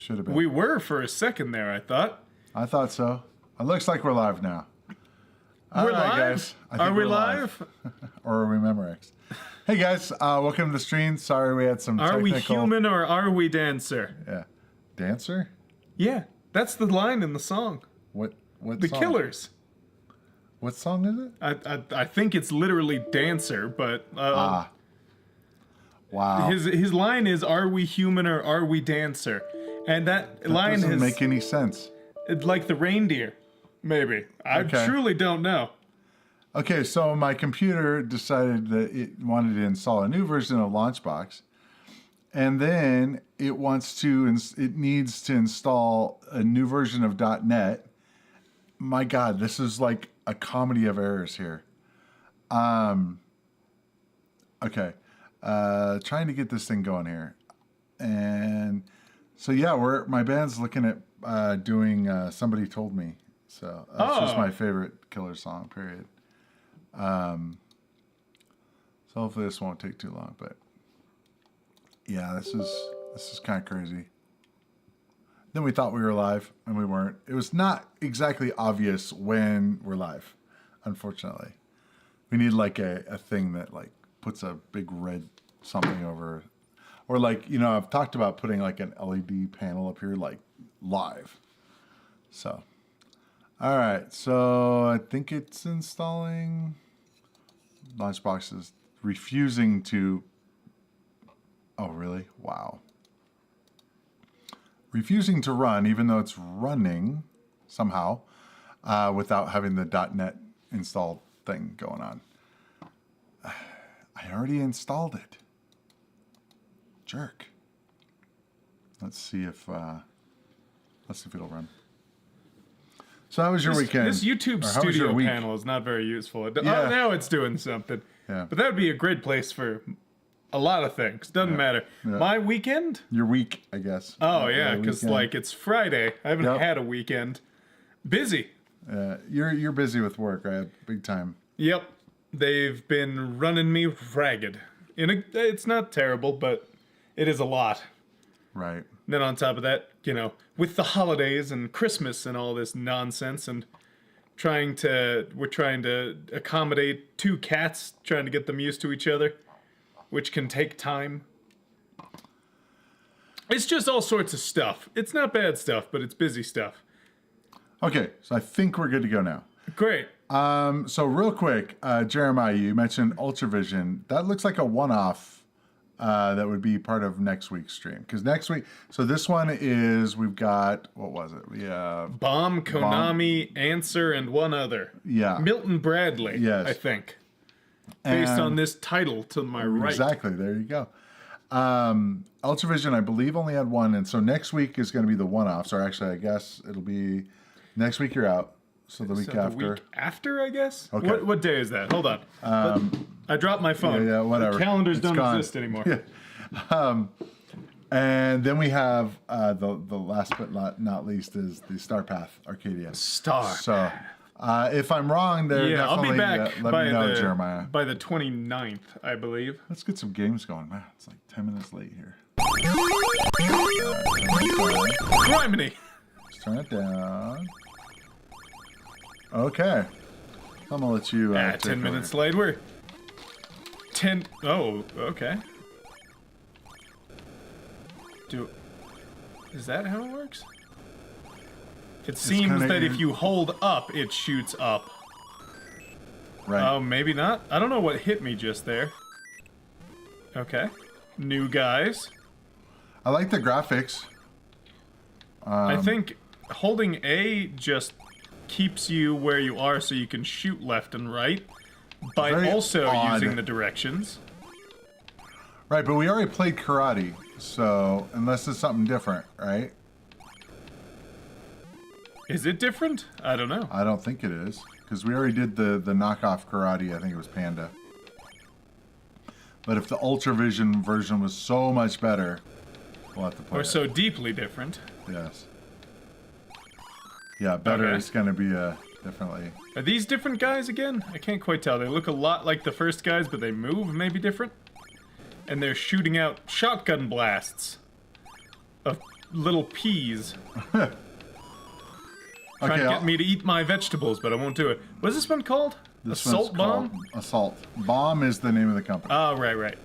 Should have been. We were for a second there, I thought. I thought so. It looks like we're live now. We're live? Guys. Are we live? Or are we Memorex? Hey guys, welcome to the stream. Sorry we had some technical... Are we human or are we dancer? Yeah. Dancer? Yeah, that's the line in the song. What The song? Killers. What song is it? I think it's literally dancer, but... Wow. His line is, are we human or are we dancer? And that line doesn't make any sense. Like the reindeer, maybe. I truly don't know. Okay, so my computer decided that it wanted to install a new version of Launchbox, and then it needs to install a new version of .NET. My God, this is like a comedy of errors here. Okay, trying to get this thing going here, and so yeah, my band's looking at doing Somebody Told Me. So that's just my favorite Killer song, period. So hopefully this won't take too long, but yeah, this is kind of crazy. Then we thought we were live and we weren't. It was not exactly obvious when we're live, unfortunately. We need like a thing that like puts a big red something over, or like, you know, I've talked about putting like an LED panel up here, like live. So, all right. So I think it's installing. Launchbox is refusing to. Oh, really? Wow. Refusing to run, even though it's running somehow, without having the .NET installed thing going on. I already installed it. Jerk. Let's see if it'll run. So how was your weekend? This YouTube studio panel is not very useful. Oh, now it's doing something. Yeah. But that would be a great place for a lot of things. Doesn't matter. Yeah. My weekend? Your week, I guess. Oh, yeah, because like it's Friday. I haven't had a weekend. Busy. You're busy with work, right? Big time. Yep. They've been running me ragged. It's not terrible, but it is a lot. Right. And then on top of that, you know, with the holidays and Christmas and all this nonsense, and we're trying to accommodate two cats, trying to get them used to each other, which can take time. It's just all sorts of stuff. It's not bad stuff, but it's busy stuff. Okay, so I think we're good to go now. Great. So real quick, Jeremiah, you mentioned Ultravision. That looks like a one-off. That would be part of next week's stream. Because next week, so this one is, we've got, what was it? We have Bomb, Konami, Answer, and one other. Yeah. Milton Bradley, yes. I think. Based on this title to my right. Exactly, there you go. Ultravision, I believe, only had one. And so next week is going to be the one-offs. Or actually, I guess it'll be, next week you're out. So the week after. The week after, I guess? Okay. What day is that? Hold on. I dropped my phone. Yeah, whatever. The calendars It's don't gone. exist anymore. Yeah. And then we have the last but not least is the Star Path Arcadia. Star. So if I'm wrong, there I'll definitely be back let me know, Jeremiah. By the 29th, I believe. Let's get some games going. Man, it's like 10 minutes late here. Criminy. Let's turn it down. Okay. I'm gonna let you 10 minutes late. We're 10. Oh, okay. Is that how it works? It seems that if you hold up, it shoots up. Right. Oh, maybe not. I don't know what hit me just there. Okay. New guys. I like the graphics. I think holding A just keeps you where you are so you can shoot left and right by Very also odd. using the directions. Right, but we already played karate, so unless it's something different, right? Is it different? I don't know. I don't think it is, because we already did the knockoff karate. I think it was Panda. But if the Ultravision version was so much better, we'll have to play Or it. so deeply different. Yes. Yeah, better Okay. is going to be definitely. Are these different guys again? I can't quite tell. They look a lot like the first guys, but they move maybe different. And they're shooting out shotgun blasts of little peas. Okay, Trying to get me to eat my vegetables, but I won't do it. What is this one called? this Assault one's Bomb? called Assault. Bomb is the name of the company. Oh, right.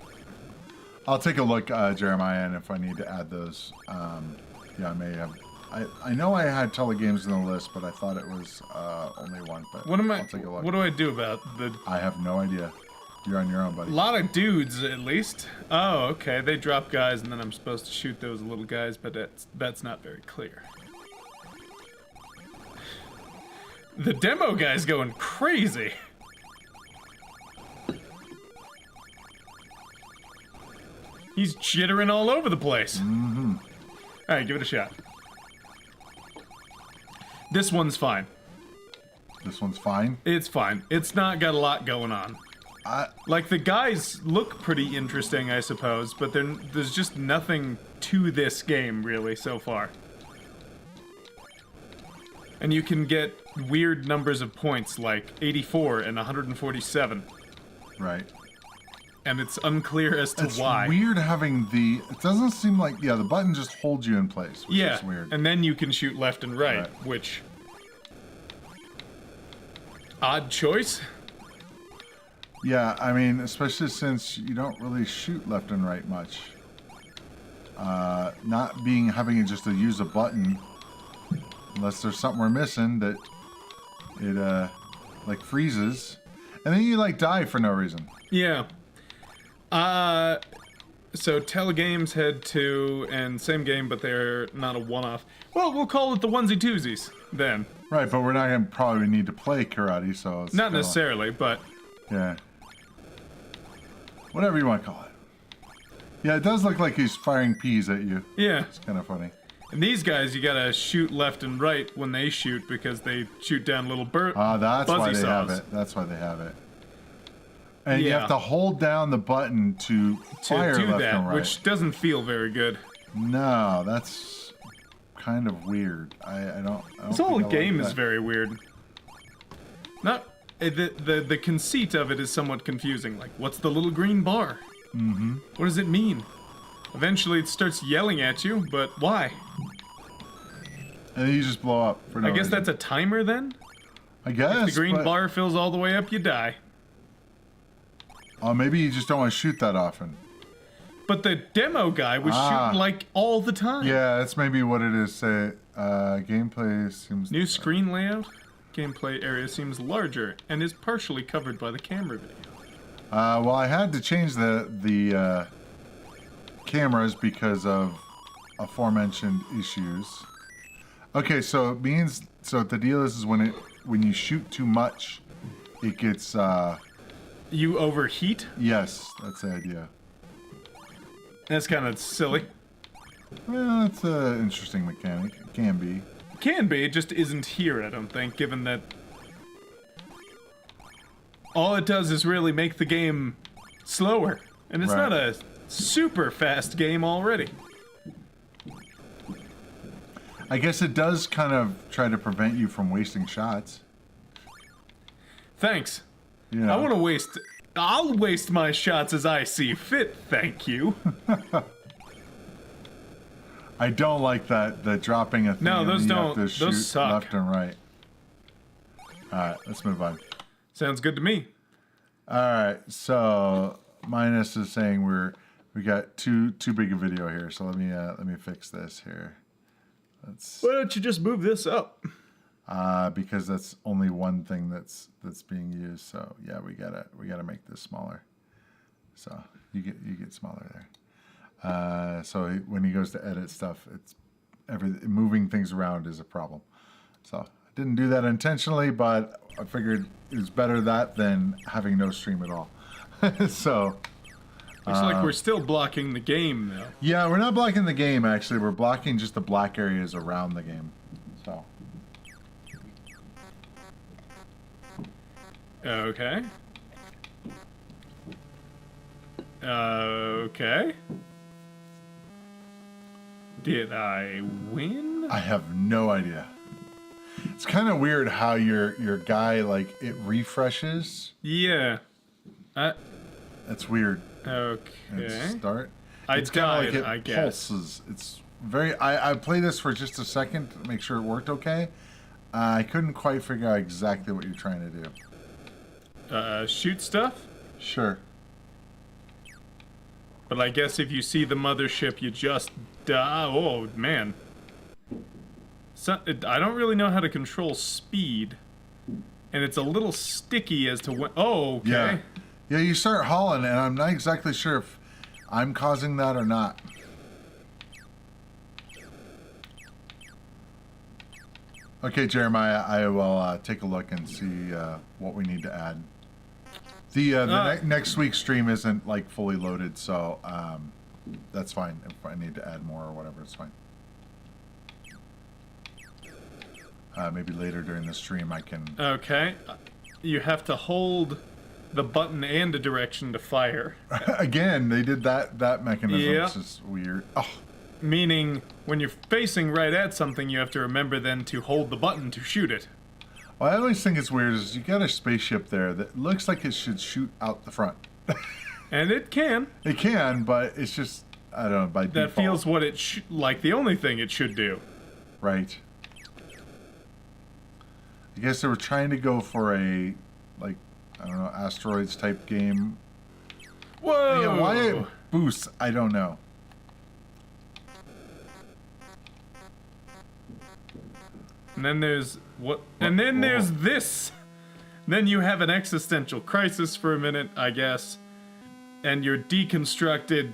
I'll take a look, Jeremiah, and if I need to add those, yeah, I may have. I know I had telegames in the list, but I thought it was only one. But I'll take a look. What do I do about the... I have no idea. You're on your own, buddy. A lot of dudes, at least. Oh, okay. They drop guys, and then I'm supposed to shoot those little guys, but that's not very clear. The demo guy's going crazy. He's jittering all over the place. Mm-hmm. All right, give it a shot. This one's fine. This one's fine. It's fine. It's not got a lot going on. Like, the guys look pretty interesting, I suppose, but there's just nothing to this game, really, so far. And you can get weird numbers of points, like 84 and 147. Right. And it's unclear as to why. It's weird having the... It doesn't seem like... Yeah, the button just holds you in place, which is weird. And then you can shoot left and right, which... Odd choice? Yeah, I mean, especially since you don't really shoot left and right much. Not having it just to use a button, unless there's something we're missing that it, like, freezes. And then you, like, die for no reason. Yeah. So Telegames had two, and same game, but they're not a one-off. Well, we'll call it the onesie-twosies, then. Right, but we're not going to probably need to play karate, so it's not necessarily, but... Yeah. Whatever you want to call it. Yeah, it does look like he's firing peas at you. Yeah. It's kind of funny. And these guys, you gotta shoot left and right when they shoot, because they shoot down little that's why they saws. have it. That's why they have it. And you have to hold down the button to fire do left that, and right. which doesn't feel very good. No, that's kind of weird. I don't This whole game is very weird. Not the conceit of it is somewhat confusing. Like, what's the little green bar? Mm-hmm. What does it mean? Eventually, it starts yelling at you, but why? And then you just blow up for no I guess reason. that's a timer then. I guess. If the green bar fills all the way up, you die. Oh, maybe you just don't want to shoot that often. But the demo guy was shooting like all the time. Yeah, that's maybe what it is. Say, gameplay seems... New screen layout. Gameplay area seems larger and is partially covered by the camera video. Well, I had to change the cameras because of aforementioned issues. Okay, so it means the deal is when you shoot too much, it gets you overheat? Yes, that's the idea. That's kind of silly. Well, it's an interesting mechanic. It can be. Can be, it just isn't here, I don't think, given that all it does is really make the game slower. And it's not a super fast game already. I guess it does kind of try to prevent you from wasting shots. Thanks. You know. I'll waste my shots as I see fit, thank you. I don't like that dropping a thing. No, those and you don't. have to Those shoot suck. left and right. All right, let's move on. Sounds good to me. All right, so Minus is saying we got too big a video here, so let me fix this here. Why don't you just move this up? Because that's only one thing that's being used. So yeah, we gotta make this smaller. So you get smaller there. So when he goes to edit stuff, moving things around is a problem. So I didn't do that intentionally, but I figured it's better that than having no stream at all. So looks like we're still blocking the game though. yeah, we're not blocking the game actually. We're blocking just the black areas around the game. So. Okay. Okay. Did I win? I have no idea. It's kind of weird how your guy, like, it refreshes. Yeah. That's weird. Okay. And start. I It's kinda died, like it I guess. pulses. It's I played this for just a second to make sure it worked okay. I couldn't quite figure out exactly what you're trying to do. Shoot stuff? Sure. But I guess if you see the mothership, you just die. Oh, man. So, I don't really know how to control speed. And it's a little sticky as to when... Oh, okay. Yeah. Yeah, you start hauling, and I'm not exactly sure if I'm causing that or not. Okay, Jeremiah, I will take a look and see what we need to add. The next week's stream isn't like fully loaded, so that's fine. If I need to add more or whatever, it's fine. Maybe later during the stream I can... Okay. You have to hold the button and a direction to fire. Again, they did that mechanism. Yeah. It's just weird. Oh. Meaning, when you're facing right at something, you have to remember then to hold the button to shoot it. Well, I always think it's weird is you got a spaceship there that looks like it should shoot out the front. And it can. It can, but it's just, I don't know, by default. That feels what it like the only thing it should do. Right. I guess they were trying to go for a, like, I don't know, asteroids type game. Whoa! Yeah, why it boosts, I don't know. And then there's what? And then there's this. Then you have an existential crisis for a minute, I guess, and you're deconstructed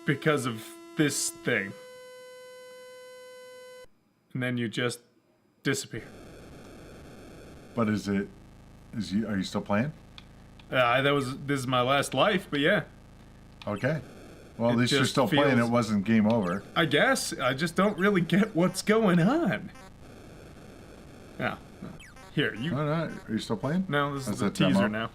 because of this thing. And then you just disappear. But are you still playing? This is my last life, but yeah. Okay. Well, at It least you're just still playing. feels- It wasn't game over. I guess I just don't really get what's going on. Yeah. Here, you. No, no. Are you still playing? No, this is That's the a teaser demo. now.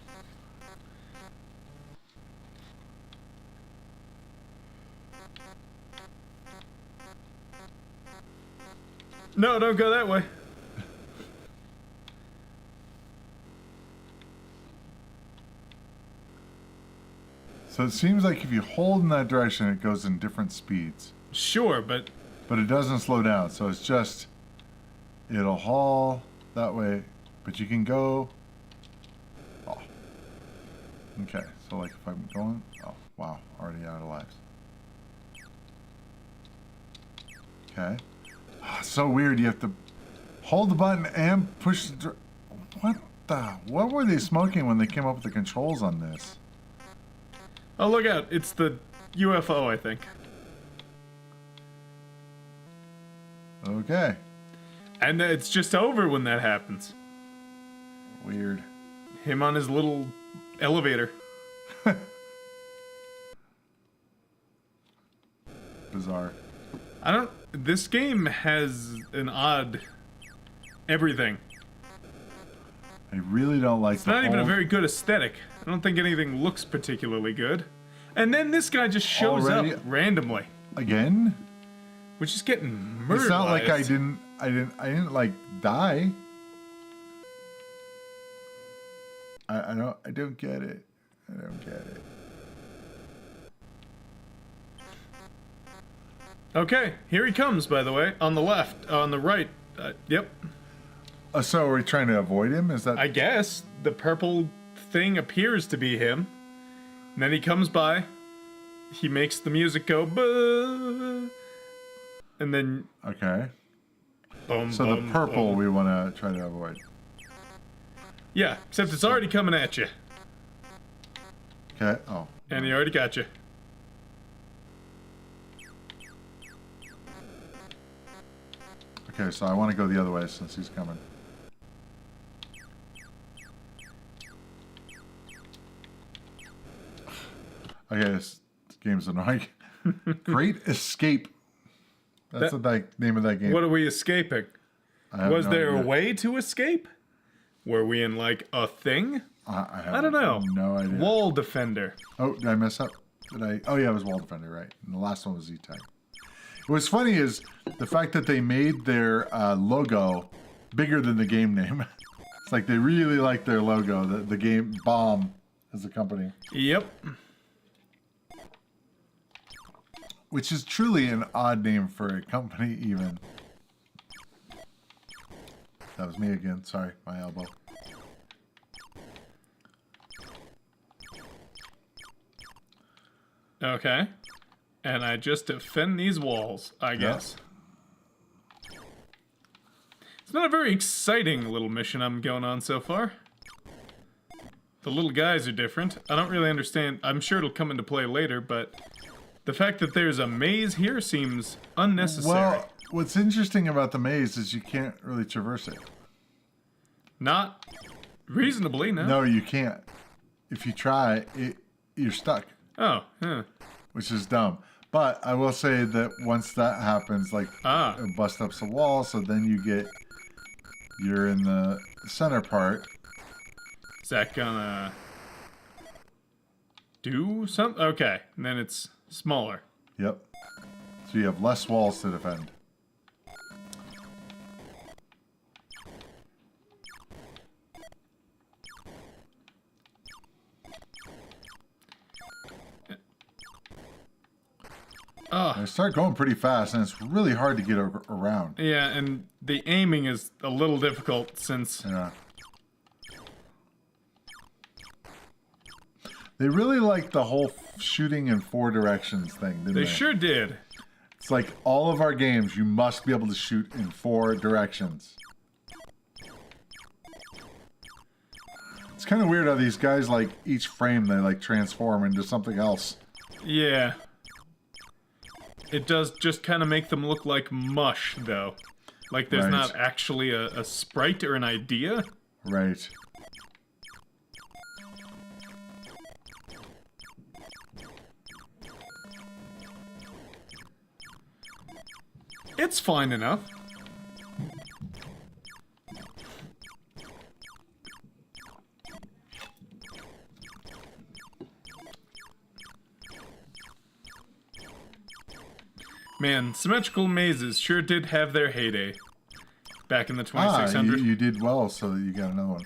No, don't go that way. So it seems like if you hold in that direction, it goes in different speeds. Sure, but But it doesn't slow down. So it's just, it'll haul that way, but you can go. Oh. Okay, so like if I'm going, oh wow, already out of lives. Okay. Oh, so weird. You have to hold the button and push the. What were they smoking when they came up with the controls on this? oh, look out! It's the UFO, I think. Okay. And it's just over when that happens. Weird. Him on his little elevator. Bizarre. This game has an odd everything. I really don't like It's not even a very good aesthetic. I don't think anything looks particularly good. And then this guy just shows Already? up randomly. Again? Which is getting murdered. It's not like I didn't like die. I don't get it. I don't get it. Okay, here he comes, by the way. On the left, on the right. Yep. So are we trying to avoid him? Is that... I guess the purple thing appears to be him. And then he comes by. He makes the music go. Bah, and then. Okay. Boom, So boom, the purple boom. we want to try to avoid. Yeah, except it's already coming at you. Okay. Oh. And he already got you. Okay, so I want to go the other way since he's coming. Okay, this game's annoying. Great Escape. That's the name of that game. What are we escaping? I have Was no there a idea. way to escape? Were we in like a thing? I don't know. No idea. Wall defender. Oh, did I mess up? Oh yeah, it was Wall Defender, right? And the last one was Z-Tack. What's funny is the fact that they made their logo bigger than the game name. It's like they really like their logo, the game Bomb as a company. Yep. which is truly an odd name for a company, even. That was me again. Sorry, my elbow. Okay. And I just defend these walls, I guess. It's not a very exciting little mission I'm going on so far. The little guys are different. I don't really understand. I'm sure it'll come into play later, but the fact that there's a maze here seems unnecessary. Well, what's interesting about the maze is you can't really traverse it. Not reasonably, no. No, you can't. If you try, you're stuck. Oh, yeah. Which is dumb. But I will say that once that happens, like, it busts up the wall, so then you're in the center part. Is that gonna do something? Okay, and then it's smaller. Yep. So you have less walls to defend. They start going pretty fast, and it's really hard to get around. Yeah, and the aiming is a little difficult since... Yeah. They really liked the whole shooting in 4 directions thing, didn't they? They sure did. It's like all of our games, you must be able to shoot in 4 directions. It's kind of weird how these guys, like, each frame, they, like, transform into something else. Yeah. It does just kind of make them look like mush, though. Like there's not actually a sprite or an idea. Right. It's fine enough. Man, symmetrical mazes sure did have their heyday. Back in the 2600. You did well, so you got another one.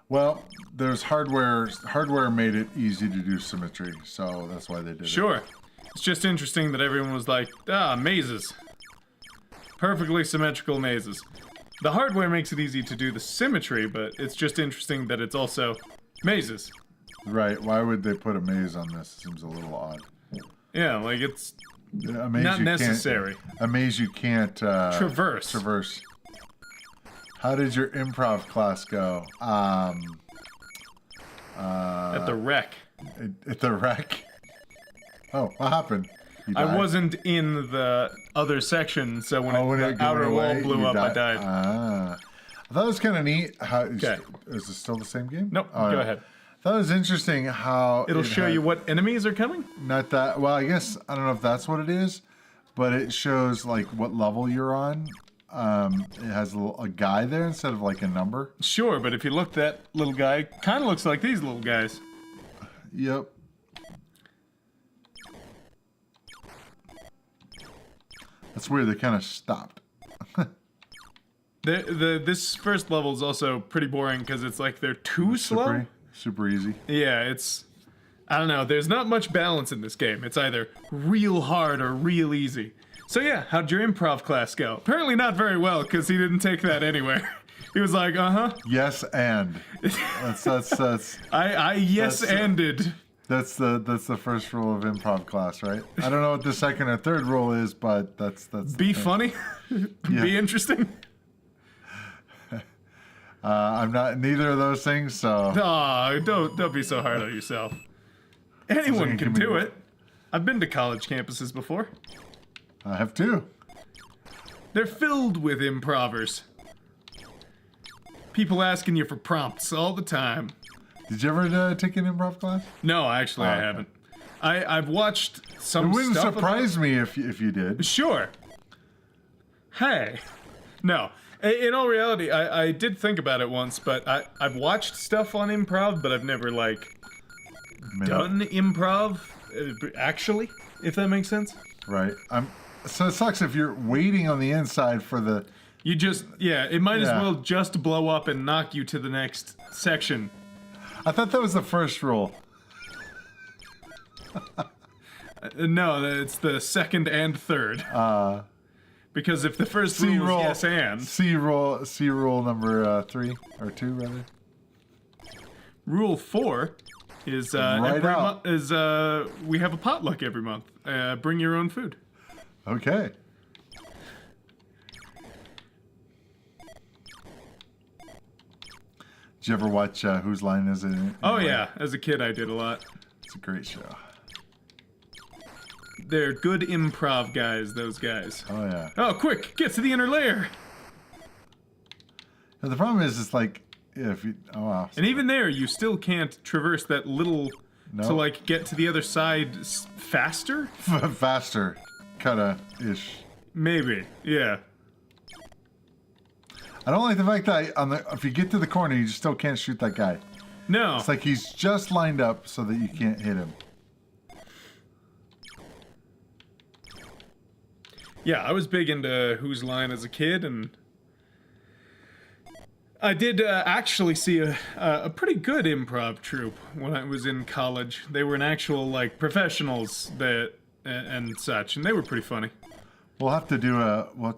Well, there's hardware. Hardware made it easy to do symmetry, so that's why they did it. Sure. It's just interesting that everyone was like, mazes. Perfectly symmetrical mazes. The hardware makes it easy to do the symmetry, but it's just interesting that it's also mazes. Right. Why would they put a maze on this? It seems a little odd. Yeah, like it's not necessary. A maze you can't traverse. How did your improv class go? At the wreck. At the wreck? Oh, what happened? I wasn't in the other section, so when the outer wall blew up, I died. I thought it was kind of neat. Is it still the same game? Nope, go ahead. I thought it was interesting how... It'll show you what enemies are coming? Not that... Well, I guess... I don't know if that's what it is, but it shows, like, what level you're on. It has a guy there instead of, like, a number. Sure, but if you look, that little guy kind of looks like these little guys. Yep. That's weird. They kind of stopped. This first level is also pretty boring because it's like they're too slow. Super easy. Yeah, it's... I don't know. There's not much balance in this game. It's either real hard or real easy. So yeah, how'd your improv class go? Apparently not very well because he didn't take that anywhere. He was like, Yes, and. That's I yes-anded. That's the first rule of improv class, right? I don't know what the second or third rule is, but that's be funny, be interesting. I'm not neither of those things, so. Aw, don't be so hard on yourself. Anyone can do it. I've been to college campuses before. I have too. They're filled with improvers. People asking you for prompts all the time. Did you ever take an improv class? No, actually, I haven't. I've watched some stuff. It wouldn't surprise me if you did. Sure. Hey. No. In all reality, I did think about it once, but I've watched stuff on improv, but I've never, like, done improv, actually, if that makes sense. Right. So it sucks if you're waiting on the inside for the... You just, it might as well just blow up and knock you to the next section. I thought that was the first rule. No, it's the second and third. Because if the first rule is yes and... C rule number 3, or 2, rather. Rule 4 is, we have a potluck every month. Bring your own food. Okay. Did you ever watch Whose Line Is It? Oh, yeah. As a kid, I did a lot. It's a great show. They're good improv guys, those guys. Oh, yeah. Oh, quick! Get to the inner layer! Now, the problem is, it's like, if you... Oh, wow. And even there, you still can't traverse that little... No. To, like, get to the other side faster? Faster. Kinda-ish. Maybe, yeah. I don't like the fact that if you get to the corner, you just still can't shoot that guy. No. It's like he's just lined up so that you can't hit him. Yeah, I was big into Whose Line as a kid, and I did actually see a pretty good improv troupe when I was in college. They were an actual, like, professionals and such, and they were pretty funny. We'll have to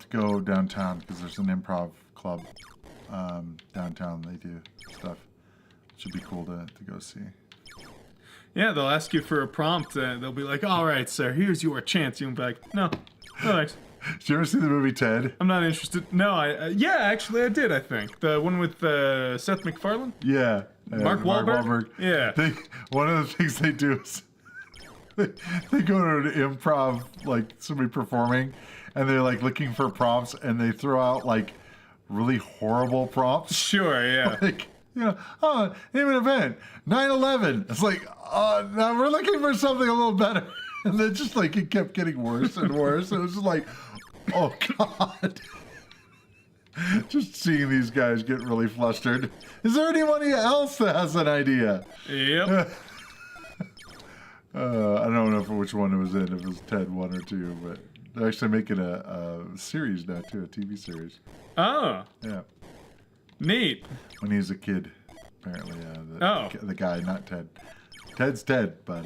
go downtown because there's an improv club downtown. They do stuff. Should be cool to go see. Yeah, they'll ask you for a prompt. They'll be like, "All right, sir, here's your chance." You'll be like, "No, thanks." Did you ever see the movie Ted? I'm not interested. No, yeah, actually, I did. I think the one with Seth MacFarlane. Yeah. Mark Wahlberg. Yeah. One of the things they do is they go to an improv, like somebody performing, and they're like looking for prompts, and they throw out like really horrible prompts. Sure. Yeah. Like, name an event, 9/11. It's like, now we're looking for something a little better. And then just like it kept getting worse and worse. It was just like, oh God. Just seeing these guys get really flustered. Is there anybody else that has an idea? Yep. I don't know which one it was in, if it was Ted 1 or 2, but they're actually making a series now too, a TV series. Oh. Yeah. Neat. When he was a kid, apparently. The guy, not Ted. Ted's Ted, but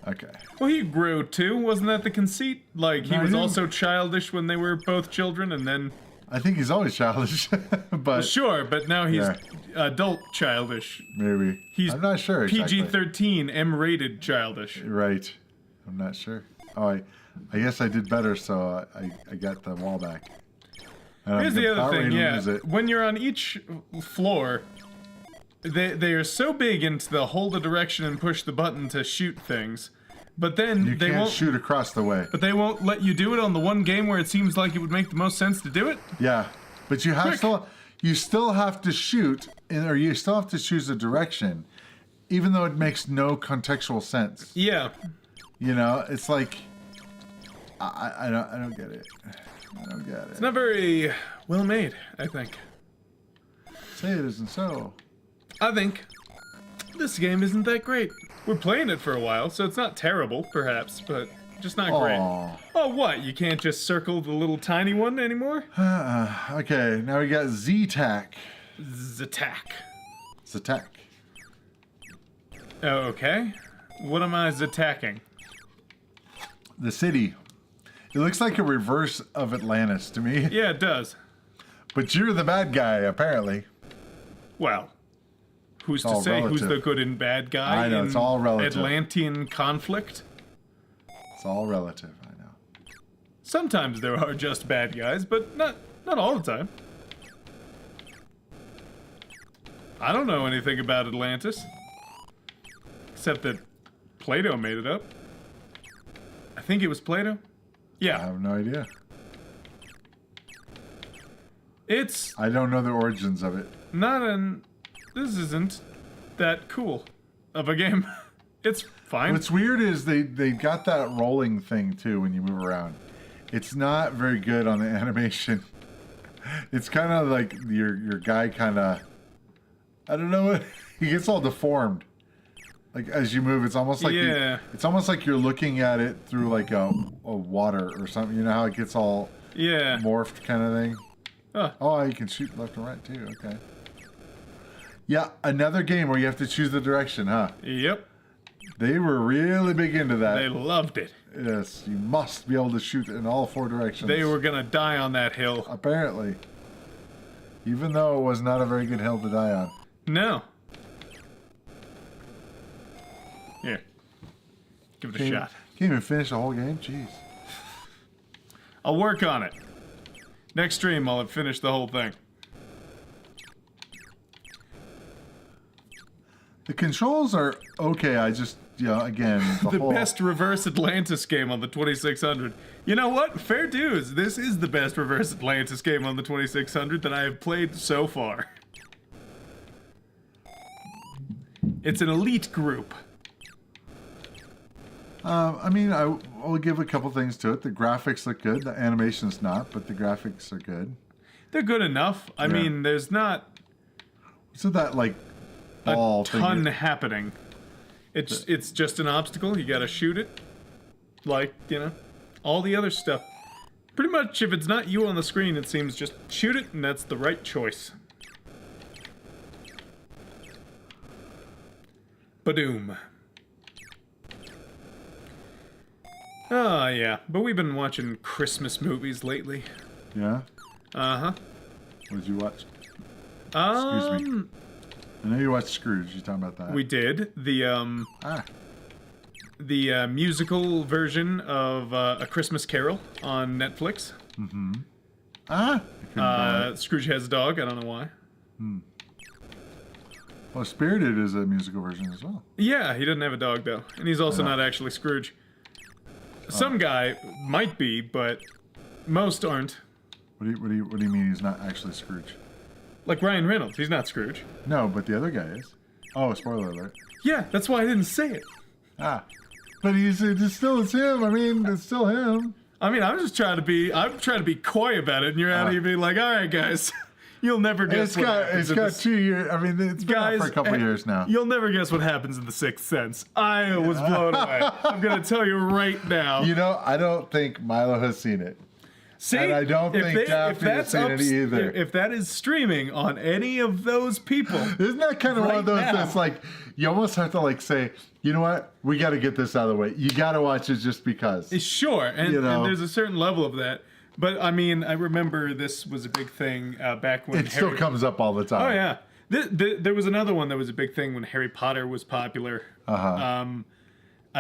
okay. Well, he grew too. Wasn't that the conceit? Like, he was also childish when they were both children, and then... I think he's always childish, but... Well, sure, but now he's adult childish. Maybe. He's I'm not sure exactly. PG-13, M-rated childish. Right. I'm not sure. Oh, I guess I did better, so I got the wall back. Here's the other thing, yeah. When you're on each floor, they are so big into the hold the direction and push the button to shoot things, but then they won't shoot across the way. But they won't let you do it on the one game where it seems like it would make the most sense to do it. Yeah, but you still have to shoot, or you still have to choose a direction, even though it makes no contextual sense. Yeah. You know, it's like I don't get it. I don't get it. It's not very well made, I think. Say it isn't so. I think this game isn't that great. We're playing it for a while, so it's not terrible, perhaps, but just not great. Oh, what? You can't just circle the little tiny one anymore? Okay, now we got Z-Tack. Z-Tack. Z-Tack. Okay. What am I Z-Tacking? The city. It looks like a reverse of Atlantis to me. Yeah, it does. But you're the bad guy, apparently. Well, who's to say who's the good and bad guy? I know, it's all relative. Atlantean conflict? It's all relative, I know. Sometimes there are just bad guys, but not all the time. I don't know anything about Atlantis. Except that Plato made it up. I think it was Plato. Yeah. I have no idea. I don't know the origins of it. This isn't that cool of a game. It's fine. What's weird is they got that rolling thing too when you move around. It's not very good on the animation. It's kind of like your guy kind of, I don't know, he gets all deformed. Like as you move, it's almost like it's almost like you're looking at it through like a water or something. You know how it gets all morphed kind of thing. Oh, you can shoot left and right too. Okay. Yeah, another game where you have to choose the direction, huh? Yep. They were really big into that. They loved it. Yes, you must be able to shoot in all 4 directions. They were gonna die on that hill. Apparently. Even though it was not a very good hill to die on. No. Here. Give it a shot. Can't even finish the whole game? Jeez. I'll work on it. Next stream, I'll have finished the whole thing. The controls are okay. I just, again, The best reverse Atlantis game on the 2600. You know what? Fair dues. This is the best reverse Atlantis game on the 2600 that I have played so far. It's an elite group. I mean, I'll give a couple things to it. The graphics look good. The animation's not, but the graphics are good. They're good enough. I mean, there's not So that, like, ball a ton happening. It's just an obstacle. You gotta shoot it. Like, all the other stuff. Pretty much, if it's not you on the screen, it seems just shoot it, and that's the right choice. Badoom. Oh, yeah. But we've been watching Christmas movies lately. Yeah? Uh-huh. What did you watch? Excuse me. I know you watched Scrooge. You talking about that? We did. The musical version of A Christmas Carol on Netflix. Mm-hmm. Scrooge has a dog. I don't know why. Well, Spirited is a musical version as well. Yeah, he doesn't have a dog, though. And he's also not actually Scrooge. Some guy might be, but most aren't. What do you mean he's not actually Scrooge? Like Ryan Reynolds. He's not Scrooge. No, but the other guy is. Oh, spoiler alert. Yeah, that's why I didn't say it. But it's still him. I mean, it's still him. I mean, I'm trying to be coy about it, and you're out here being like, all right, guys, you'll never guess what happens. It's got 2 years. I mean, it's been out for a couple years now. You'll never guess what happens in The Sixth Sense. I was blown away. I'm going to tell you right now. I don't think Milo has seen it. See, and I don't think Daphne has seen it either. If that is streaming on any of those people. Isn't that kind of one of those that's like, you almost have to like say, you know what? We got to get this out of the way. You got to watch it just because. Sure, and there's a certain level of that. But, I mean, I remember this was a big thing back when It still comes up all the time. Oh, yeah. There was another one that was a big thing when Harry Potter was popular.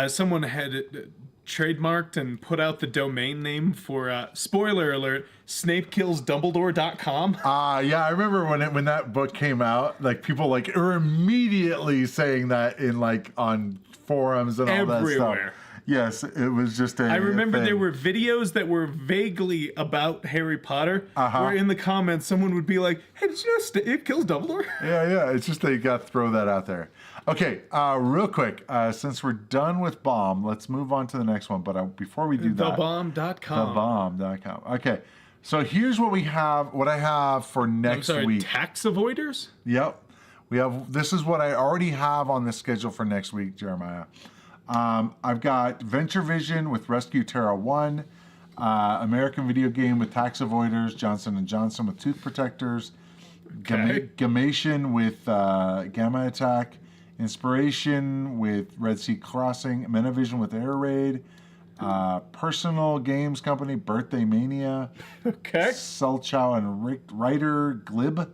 Someone had trademarked and put out the domain name for, spoiler alert, snapekillsdumbledore.com. Yeah, I remember when that book came out, like people like were immediately saying that in like on forums and all that stuff. Everywhere. Yes, it was just I remember thing. there were videos that were vaguely about Harry Potter, where in the comments someone would be like, hey, did you know Snape kills Dumbledore? Yeah, it's just they got to throw that out there. Okay, real quick, since we're done with Bomb, let's move on to the next one. But before we do that... Thebomb.com. Thebomb.com. Okay, so here's what I have for next week. Tax avoiders? Yep. This is what I already have on the schedule for next week, Jeremiah. I've got Venture Vision with Rescue Terra 1, American Video Game with Tax Avoiders, Johnson & Johnson with Tooth Protectors, Gamation with Gamma Attack, Inspiration with Red Sea Crossing, Menavision with Air Raid, Personal Games Company, Birthday Mania, Selchow and Ryder Glib,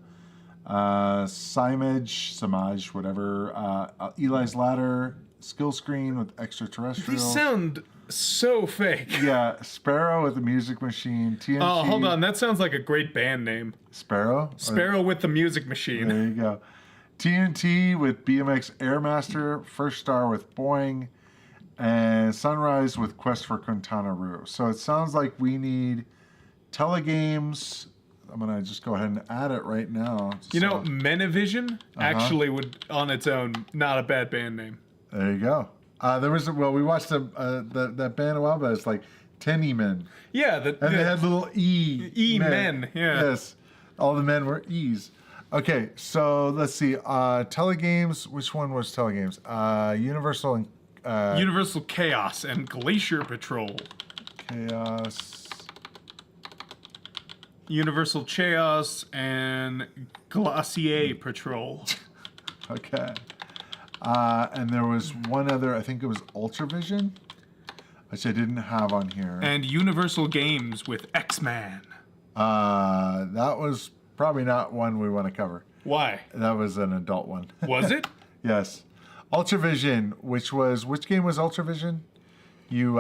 Samaj, whatever, Eli's Ladder, Skill Screen with Extraterrestrial. These sound so fake. Yeah, Sparrow with the Music Machine, TNT. Oh, hold on, that sounds like a great band name. Sparrow? Sparrow with the Music Machine. There you go. TNT with BMX Airmaster, First Star with Boing, and Sunrise with Quest for Quintana Roo. So it sounds like we need Telegames. I'm going to just go ahead and add it right now. Menavision actually would, on its own, not a bad band name. There you go. We watched that band a while back. It's like 10 E-Men. Yeah. They had little E-Men. Yeah. Yes. All the men were E's. Okay, so let's see. Telegames. Which one was Telegames? Universal and... Universal Chaos and Glacier Patrol. Chaos. Universal Chaos and Glacier Patrol. Okay. And there was one other, I think it was Ultravision, which I didn't have on here. And Universal Games with X-Man. That was probably not one we want to cover. Why? That was an adult one. Was it? Yes. Ultravision, which game was Ultravision? You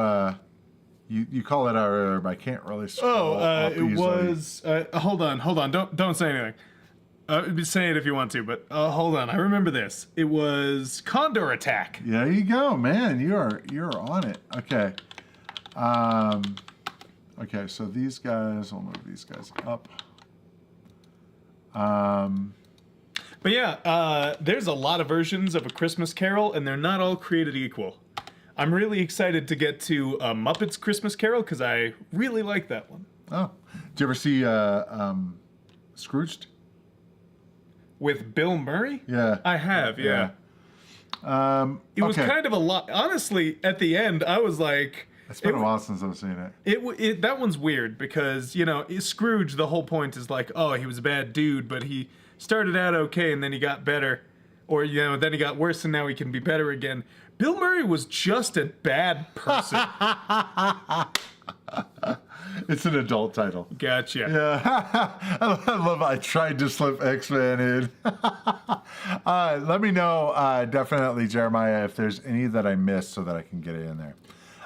call it our, I can't really scroll up it easily. was, hold on, don't say anything. Say it if you want to, but hold on, I remember this. It was Condor Attack. There you go, man. You're on it. Okay. Okay, so these guys, I'll move these guys up. But yeah, there's a lot of versions of A Christmas Carol, and they're not all created equal. I'm really excited to get to Muppets Christmas Carol, because I really like that one. Oh. Did you ever see Scrooged? With Bill Murray? Yeah. I have, yeah. It was okay. kind of a lot. Honestly, at the end, I was like... It's been a while since I've seen it. That one's weird because, you know, Scrooge, the whole point is like, oh, he was a bad dude, but he started out okay and then he got better. Or, you know, then he got worse and now he can be better again. Bill Murray was just a bad person. It's an adult title. Gotcha. Yeah. I love I tried to slip X-Men in. Let me know, definitely, Jeremiah, if there's any that I missed so that I can get it in there.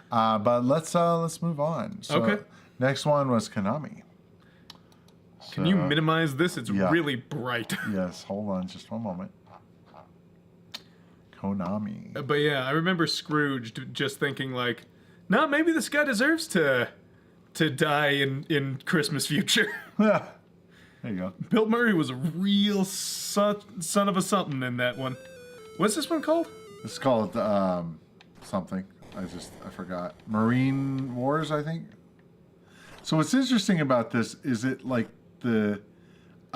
But let's move on. So, okay. Next one was Konami. Can you minimize this? It's yeah. really bright. Yes, hold on just one moment. Konami. But yeah, I remember Scrooge just thinking like, no, maybe this guy deserves to die in Christmas future. Yeah. There you go. Bill Murray was a real son of a something in that one. What's this one called? It's called something. I forgot. Marine Wars, I think. So what's interesting about this is it like I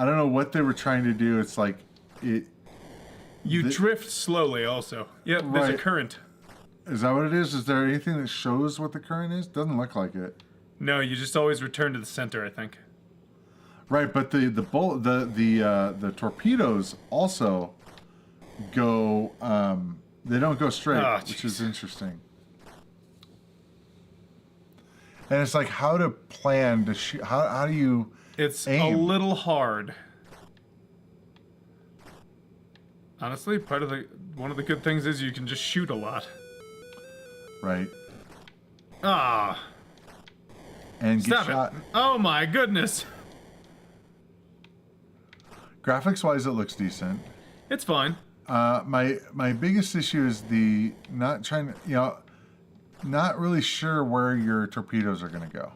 don't know what they were trying to do. It's like it. You drift slowly also. Yep, there's a current. Is that what it is? Is there anything that shows what the current is? Doesn't look like it. No, you just always return to the center, I think. Right, but the torpedoes also go. They don't go straight, which is interesting. And it's like how to plan to shoot. How do you? It's aim? a little hard. Honestly, one of the good things is you can just shoot a lot. Right. Ah. And Stop get shot. it. Oh my goodness. Graphics wise, it looks decent. It's fine. My biggest issue is the not trying to, not really sure where your torpedoes are going to go.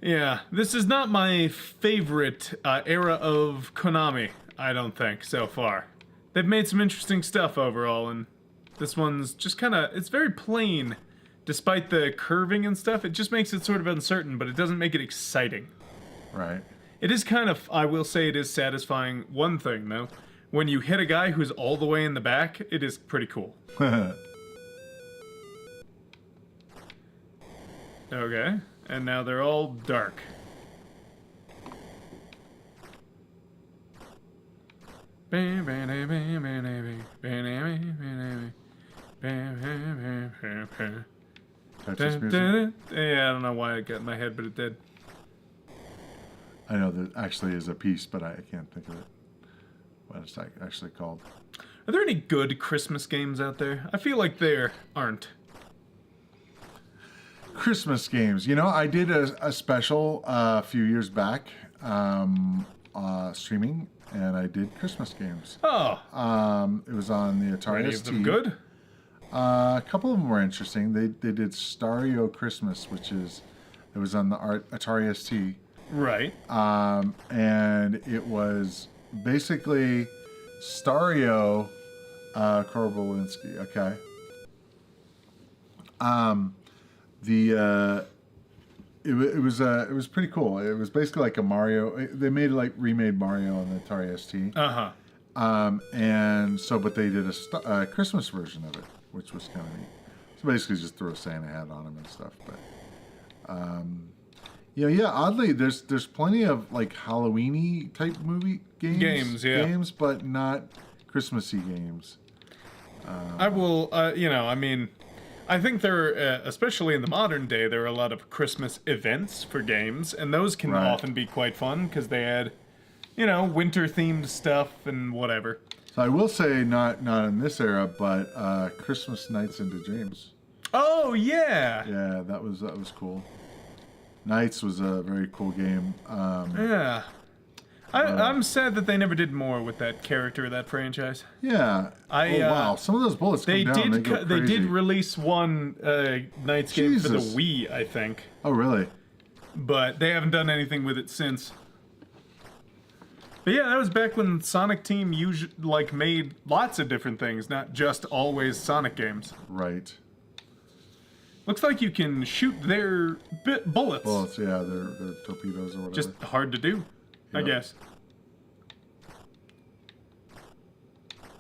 Yeah, this is not my favorite era of Konami, I don't think, so far. They've made some interesting stuff overall, and this one's just kind of, it's very plain. Despite the curving and stuff, it just makes it sort of uncertain, but it doesn't make it exciting. Right. It is kind of, I will say it is satisfying. One thing, though, when you hit a guy who's all the way in the back, it is pretty cool. Okay, and now they're all dark. That's music. Yeah, I don't know why it got in my head, but it did. I know there actually is a piece, but I can't think of it. What it's actually called. Are there any good Christmas games out there? I feel like there aren't. Christmas games. I did a special a few years back, streaming, and I did Christmas games. Oh. It was on the Atari Any ST. of them good? A couple of them were interesting. They did Stario Christmas, it was on the Atari ST. Right. And it was basically Stario Korbolinski. Okay. It was pretty cool. It was basically like a Mario. They remade Mario on the Atari ST. And so, but they did a Christmas version of it, which was kind of neat. So basically, just throw a Santa hat on him and stuff. But yeah. Oddly, there's plenty of like Halloween-y type movie games. Games, but not Christmassy games. I will, I mean, I think there, especially in the modern day, there are a lot of Christmas events for games, and those can often be quite fun because they add, winter-themed stuff and whatever. So I will say, not in this era, but Christmas Nights into Dreams. Oh yeah. Yeah, that was cool. Nights was a very cool game. Yeah. I'm sad that they never did more with that character, that franchise. Yeah. Wow. Some of those bullets come down. They did release one Nights game for the Wii, I think. Oh, really? But they haven't done anything with it since. But yeah, that was back when Sonic Team made lots of different things, not just always Sonic games. Right. Looks like you can shoot their bullets. Bullets, yeah, they're torpedoes or whatever. Just hard to do, I guess.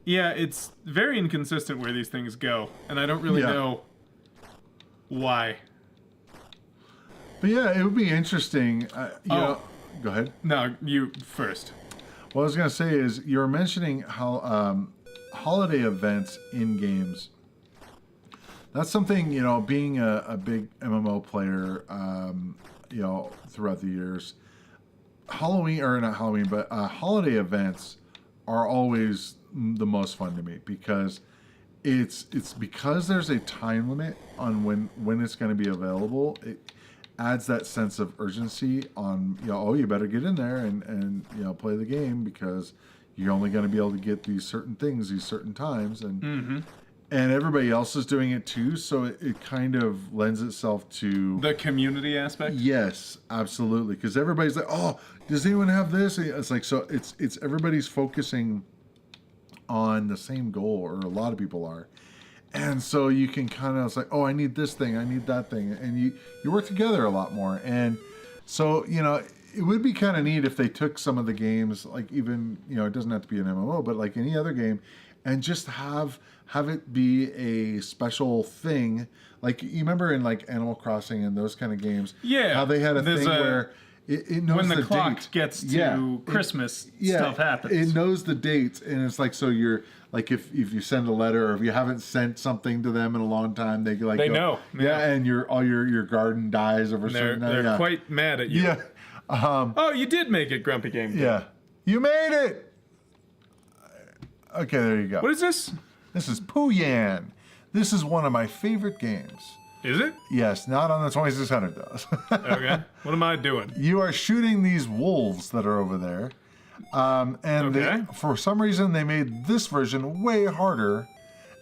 Yeah, it's very inconsistent where these things go, and I don't really know why. But yeah, it would be interesting. Go ahead. No, you first. What I was going to say is, you were mentioning how holiday events in games, that's something, being a big MMO player, throughout the years, holiday events are always the most fun to me, because it's because there's a time limit on when it's going to be available. It adds that sense of urgency on, you better get in there and play the game, because you're only going to be able to get these certain things these certain times, and everybody else is doing it too, so it kind of lends itself to the community aspect. Yes, absolutely, because everybody's like, oh, does anyone have this? It's like, so it's everybody's focusing on the same goal, or a lot of people are. And so you can kind of, it's like, oh, I need this thing, I need that thing. And you work together a lot more. And so, it would be kind of neat if they took some of the games, like even, it doesn't have to be an MMO, but like any other game, and just have it be a special thing. Like, you remember in like Animal Crossing and those kind of games, how they had a thing where it knows when the clock date. gets to Christmas, stuff happens. It knows the dates, and it's like, so you're like, if you send a letter, or if you haven't sent something to them in a long time, they know. Yeah, and your garden dies over certain. They're quite mad at you. Yeah. Oh, you did make it, Grumpy Game Kid. Yeah, you made it. Okay, there you go. What is this? This is Pooyan. This is one of my favorite games. Is it? Yes, not on the 2600 though. Okay. What am I doing? You are shooting these wolves that are over there. And for some reason, they made this version way harder.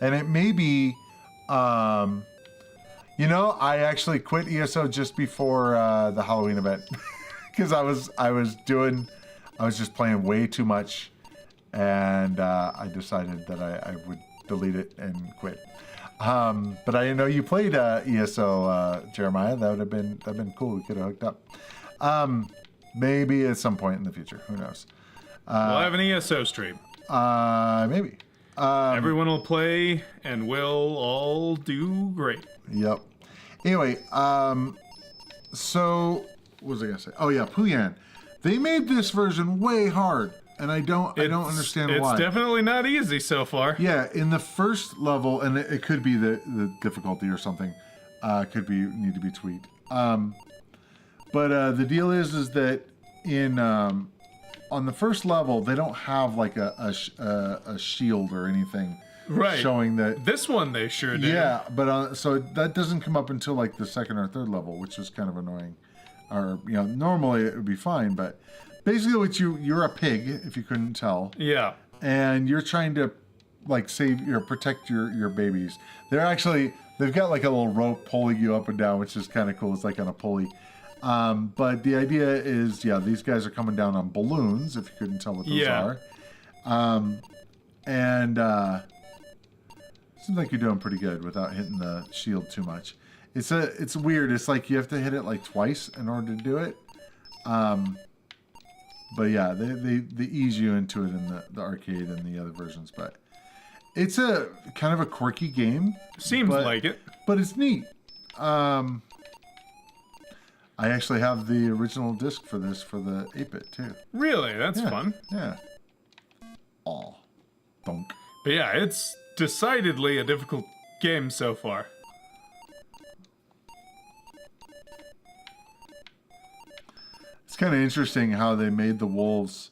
And it may be, I actually quit ESO just before the Halloween event. Because I was just playing way too much. And I decided that I would delete it and quit. But I know you played ESO, Jeremiah. That would have been cool. We could have hooked up. Maybe at some point in the future. Who knows? We'll have an ESO stream. Maybe. Everyone will play, and we'll all do great. Yep. Anyway, so what was I gonna say? Oh yeah, Pooyan. They made this version way hard. And I don't understand why. It's definitely not easy so far. Yeah, in the first level, and it could be the difficulty or something, need to be tweaked. But the deal is that in on the first level they don't have like a shield or anything, showing that. This one they sure do. Yeah, but so that doesn't come up until like the second or third level, which is kind of annoying. Or normally it would be fine, but. Basically, you're a pig, if you couldn't tell. Yeah. And you're trying to, like, protect your babies. They've got like a little rope pulling you up and down, which is kind of cool. It's like on a pulley. But the idea is, these guys are coming down on balloons, if you couldn't tell what those are. And seems like you're doing pretty good without hitting the shield too much. It's weird. It's like you have to hit it like twice in order to do it. But yeah, they ease you into it in the arcade and the other versions. But it's a kind of a quirky game. Seems like it. But it's neat. I actually have the original disc for this for the 8-bit too. Really? That's fun. Yeah. Aw. Bonk. But yeah, decidedly a difficult game so far. It's kind of interesting how they made the wolves.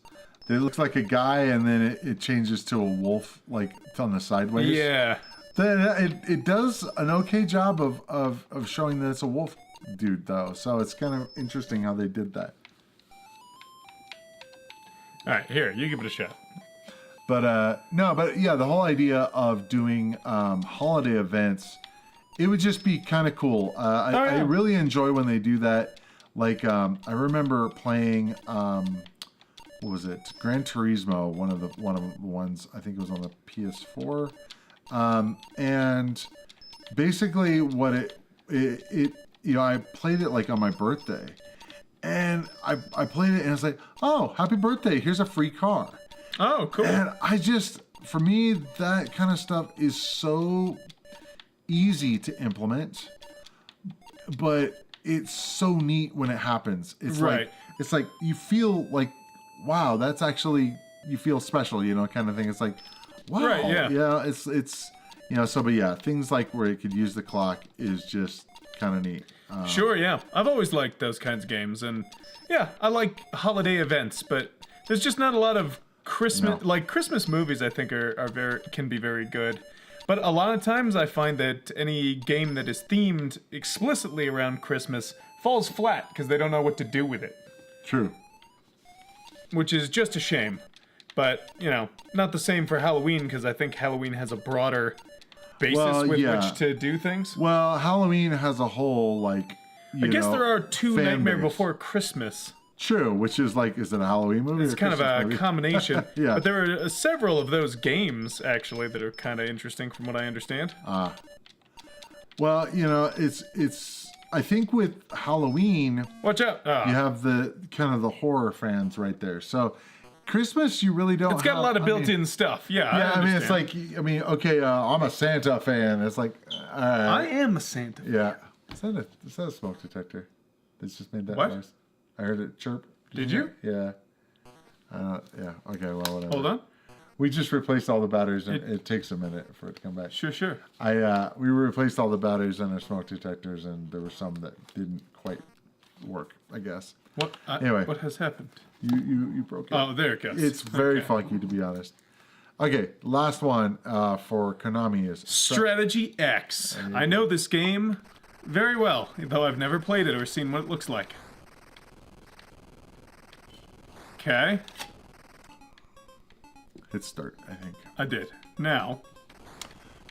It looks like a guy, and then it changes to a wolf, like it's on the sideways. Yeah. Then it does an okay job of showing that it's a wolf dude, though. So it's kind of interesting how they did that. All right, here, you give it a shot. But no, but yeah, the whole idea of doing holiday events, it would just be kind of cool. I really enjoy when they do that. Like I remember playing what was it? Gran Turismo, one of the ones, I think it was on the PS4. And basically what it you know, I played it like on my birthday. And I played it and it's like, oh, happy birthday, here's a free car. Oh, cool. And I just, for me, that kind of stuff is so easy to implement, but it's so neat when it happens. It's right. It's like you feel like, wow, that's actually, you feel special, you know, kind of thing. It's like, wow, right, yeah. It's you know, so, but yeah, things like where it could use the clock is just kind of neat. Sure, yeah. I've always liked those kinds of games, and yeah, I like holiday events, but there's just not a lot of Christmas, like Christmas movies. I think can be very good, but a lot of times I find that any game that is themed explicitly around Christmas falls flat because they don't know what to do with it. True. Which is just a shame, but you know, not the same for Halloween because I think Halloween has a broader basis with which to do things. Well, Halloween has a whole like. I guess there are two Nightmare base. Before Christmas. True, which is like, is it a Halloween movie? It's kind of a combination. Yeah. But there are several of those games, actually, that are kind of interesting from what I understand. Well, you know, it's. I think with Halloween... Watch out! You have the kind of the horror fans right there. So, Christmas, you really don't It's got a lot of built-in stuff. Yeah, yeah, I mean, it's like, okay, I'm a Santa fan. It's like, I am a Santa fan. Yeah. Is that a smoke detector? It's just made that noise. I heard it chirp. Did you? Yeah. Yeah. Okay. Well, whatever. Hold on. We just replaced all the batteries, and it takes a minute for it to come back. Sure. We replaced all the batteries in our smoke detectors, and there were some that didn't quite work, I guess. What? Anyway, what has happened? You broke it. Oh, there it goes. It's very funky, to be honest. Okay, last one for Konami is Strategy X. I know this game very well, though I've never played it or seen what it looks like. Okay. Hit start, I think. I did. Now.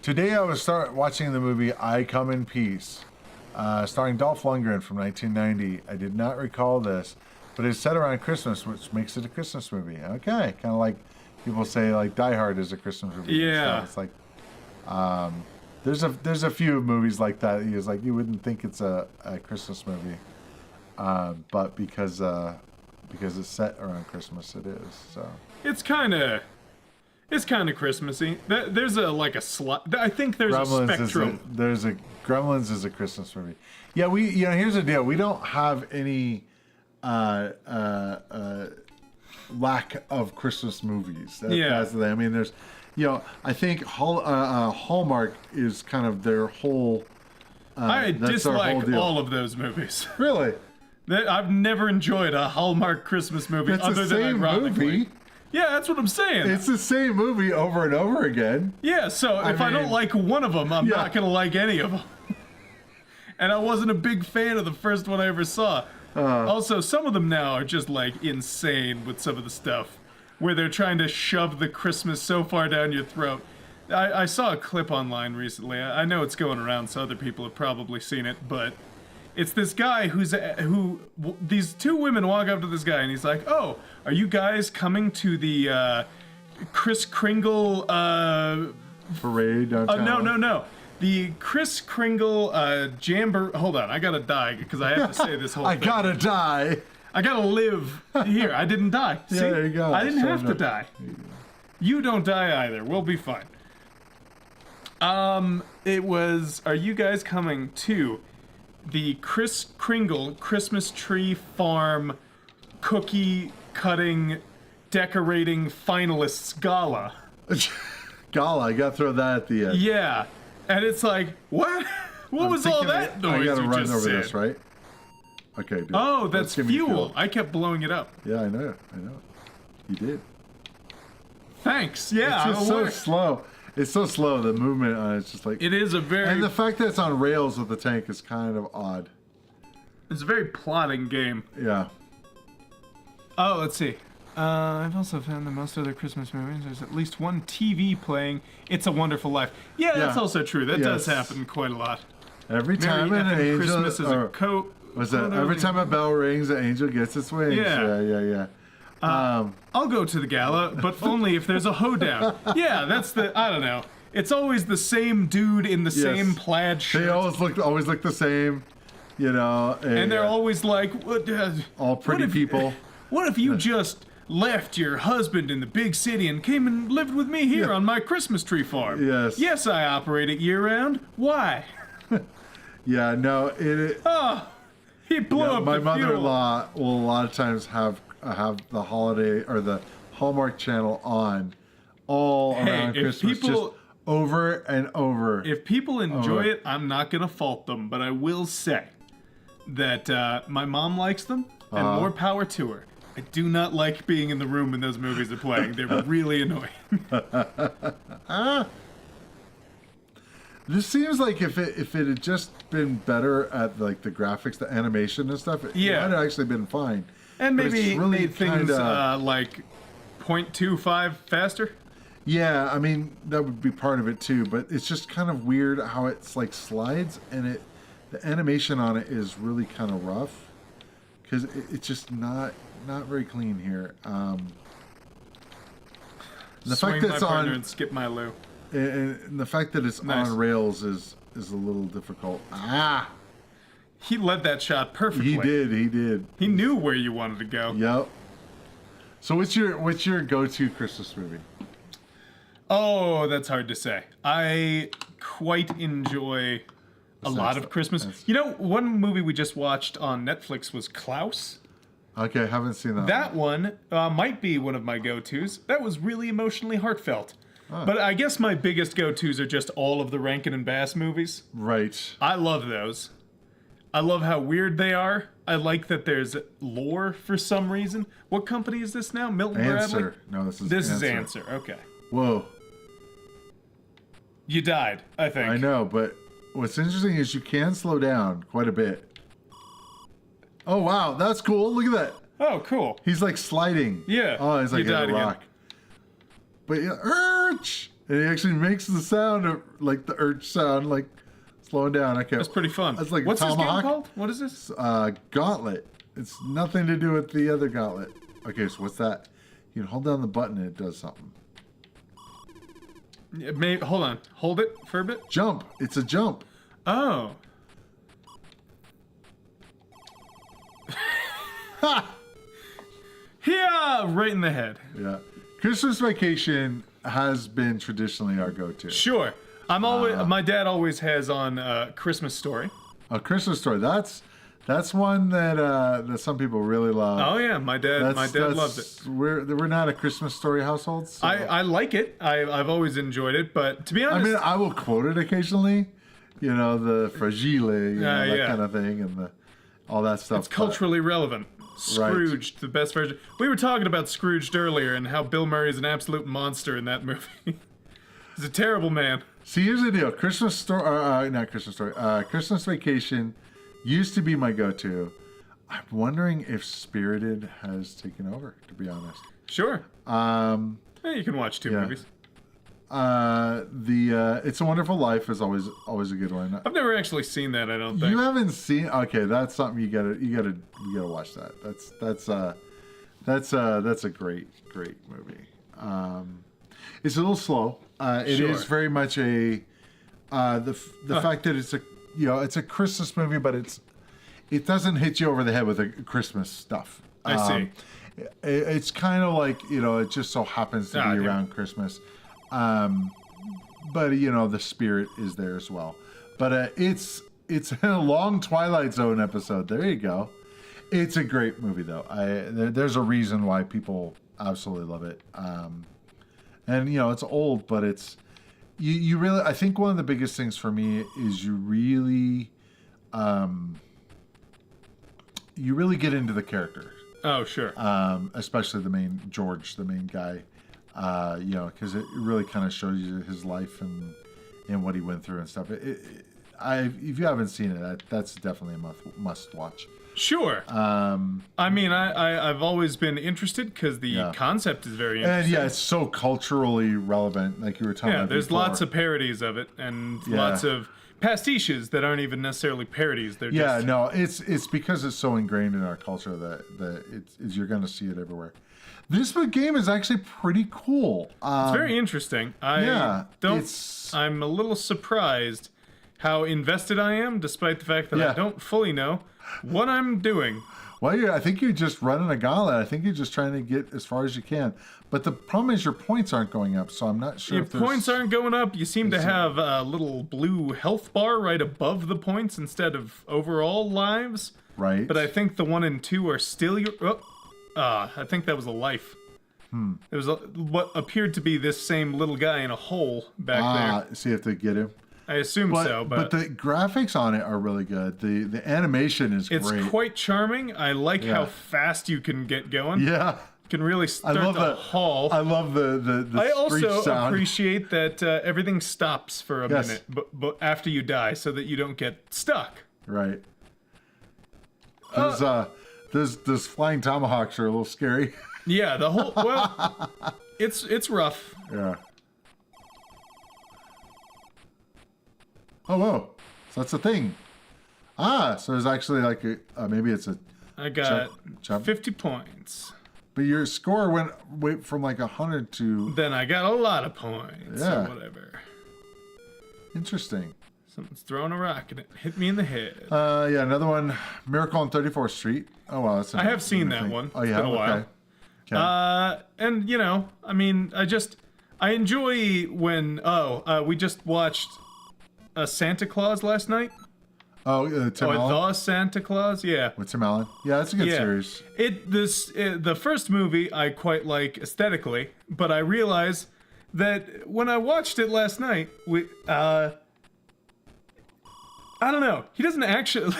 Today I was watching the movie I Come in Peace, starring Dolph Lundgren from 1990. I did not recall this, but it's set around Christmas, which makes it a Christmas movie. Okay, kind of like people say like Die Hard is a Christmas movie. Yeah. So it's like, there's a few movies like that. It's like you wouldn't think it's a Christmas movie, but because it's set around Christmas, it is. So it's kind of Christmassy. There's I think there's Gremlins a spectrum. Gremlins is a Christmas movie. Yeah, here's the deal. We don't have any lack of Christmas movies. That's the thing. I mean, there's, I think Hallmark is kind of their whole. I dislike all of those movies. Really? I've never enjoyed a Hallmark Christmas movie other than ironically. Movie. Yeah, that's what I'm saying. It's the same movie over and over again. Yeah, so if I don't like one of them, I'm not going to like any of them. And I wasn't a big fan of the first one I ever saw. Also, some of them now are just like insane with some of the stuff where they're trying to shove the Christmas so far down your throat. I saw a clip online recently. I know it's going around, so other people have probably seen it, but it's this guy these two women walk up to this guy and he's like, "Oh, are you guys coming to the Kris Kringle parade downtown?" No. The Kris Kringle jamboree. Hold on, I gotta die because I have to say this whole thing. I gotta die. I gotta live here. I didn't die. See? Yeah, there you go. I didn't have to die. You don't die either. We'll be fine. It was, are you guys coming to the Kris Kringle Christmas Tree Farm Cookie Cutting Decorating Finalists Gala? Gala, I gotta throw that at the end. Yeah, and it's like, what? What was all that noise I gotta you run just over said? this, right? Okay, dude. Oh, that's give me fuel. I kept blowing it up. Yeah, I know. You did. Thanks. Yeah, It's just I'm aware. so slow. It's so slow. The movement on it's just like. It is a very. And the fact that it's on rails with the tank is kind of odd. It's a very plotting game. Yeah. Oh, let's see. I've also found that most other Christmas movies, there's at least one TV playing It's a Wonderful Life. Yeah, that's also true. That does happen quite a lot. Every time Merry an effing angel, Christmas is a coat. was that every time a bell rings, an angel gets its wings? Yeah. I'll go to the gala, but only if there's a hoedown. Yeah, that's the. I don't know. It's always the same dude in the same plaid shirt. They always look the same, you know. And they're always like, all pretty people. What if you just left your husband in the big city and came and lived with me here on my Christmas tree farm? Yes. Yes, I operate it year-round. Why? Yeah, no, He blew up my the fuel. mother-in-law will a lot of times have the holiday or the Hallmark Channel on all around Christmas, just over and over. If people enjoy it, I'm not gonna fault them, but I will say that my mom likes them, and more power to her. I do not like being in the room when those movies are playing. They're really annoying. This seems like if it had just been better at like the graphics, the animation and stuff, it might have actually been fine. And maybe really made things like 0.25 faster. Yeah, I mean that would be part of it too, but it's just kind of weird how it's like slides and the animation on it is really kind of rough because it's just not very clean here. The fact that it's on and skip my loo. And the fact that it's on rails is a little difficult. He led that shot perfectly. He did. He knew where you wanted to go. Yep. So what's your go-to Christmas movie? Oh, that's hard to say. I quite enjoy a lot of Christmas. You know, one movie we just watched on Netflix was Klaus. Okay, haven't seen that. That one might be one of my go-tos. That was really emotionally heartfelt. But I guess my biggest go-tos are just all of the Rankin and Bass movies. Right. I love those. I love how weird they are. I like that there's lore for some reason. What company is this now? Milton Bradley? No, this is Answer. Okay. Whoa. You died, I think. I know, but what's interesting is you can slow down quite a bit. Oh, wow. That's cool. Look at that. Oh, cool. He's like sliding. Yeah. Oh, he's like a rock. Again. But yeah, urch! And he actually makes the sound of like the urch sound, like slowing down. Okay, that's pretty fun. That's like what's Tomahawk. This game called? What is this? Gauntlet. It's nothing to do with the other Gauntlet. Okay, so what's that? You can hold down the button and it does something. Hold on. Hold it for a bit. Jump. It's a jump. Oh. Ha! Yeah, right in the head. Yeah. Christmas Vacation has been traditionally our go-to. Sure. I'm always. My dad always has on Christmas Story. A Christmas Story. That's one that some people really love. Oh yeah, my dad loved it. We're not a Christmas Story household. So. I like it. I've always enjoyed it, but to be honest, I mean, I will quote it occasionally. You know, the fragile, that kind of thing, and all that stuff. It's culturally relevant. Scrooged, the best version. We were talking about Scrooged earlier and how Bill Murray is an absolute monster in that movie. He's a terrible man. See, here's the deal. Christmas Vacation used to be my go-to. I'm wondering if Spirited has taken over, to be honest. Sure. You can watch two movies. It's a Wonderful Life is always a good one. I've never actually seen that. I don't think you haven't seen. Okay, that's something you gotta watch. That's a great movie. It's a little slow. It is very much the fact that it's a Christmas movie, but it doesn't hit you over the head with the Christmas stuff. I see. It's kind of like it just so happens to be around Christmas. But the spirit is there as well. But it's a long Twilight Zone episode. There you go. It's a great movie though. There's a reason why people absolutely love it. And it's old, but it's you really. I think one of the biggest things for me is you really get into the character. Oh, sure. Especially the main George, the main guy. Because it really kind of shows you his life and what he went through and stuff. If you haven't seen it, that's definitely a must watch. Sure. I mean, I've always been interested because the concept is very interesting. And it's so culturally relevant, like you were talking about. Yeah, there's before. lots of parodies of it and lots of pastiches that aren't even necessarily parodies. They're just... no, it's because it's so ingrained in our culture that you're going to see it everywhere. This game is actually pretty cool. It's very interesting. I'm a little surprised how invested I am, despite the fact that I don't fully know what I'm doing. Well, I think you're just running a gauntlet. I think you're just trying to get as far as you can. But the problem is your points aren't going up, so I'm not sure Your points aren't going up. You seem to have a little blue health bar right above the points instead of overall lives. Right. But I think the 1 and 2 are still your... I think that was a life. It was what appeared to be this same little guy in a hole back there. See if they get him. I assume so, but the graphics on it are really good. The animation is great. It's quite charming. I like how fast you can get going. Yeah. You can really start the haul. I love the I also sound. Appreciate that everything stops for a minute but after you die so that you don't get stuck. Right. Those flying tomahawks are a little scary. Yeah, the whole it's rough. Yeah. Oh, whoa. So that's a thing. So there's actually like maybe it's a... I got 50 points. But your score went from like 100 to... Then I got a lot of points or whatever. Interesting. Someone's throwing a rock and it hit me in the head. Another one. Miracle on 34th Street. Oh, wow. I have seen that one. Oh, yeah? It's been a while. Okay. And, I mean, I enjoy when... we just watched... Santa Claus last night. Tim Allen? The Santa Claus, yeah. With Tim Allen? Yeah, that's a good series. The first movie I quite like aesthetically, but I realize that when I watched it last night, I don't know. He doesn't actually...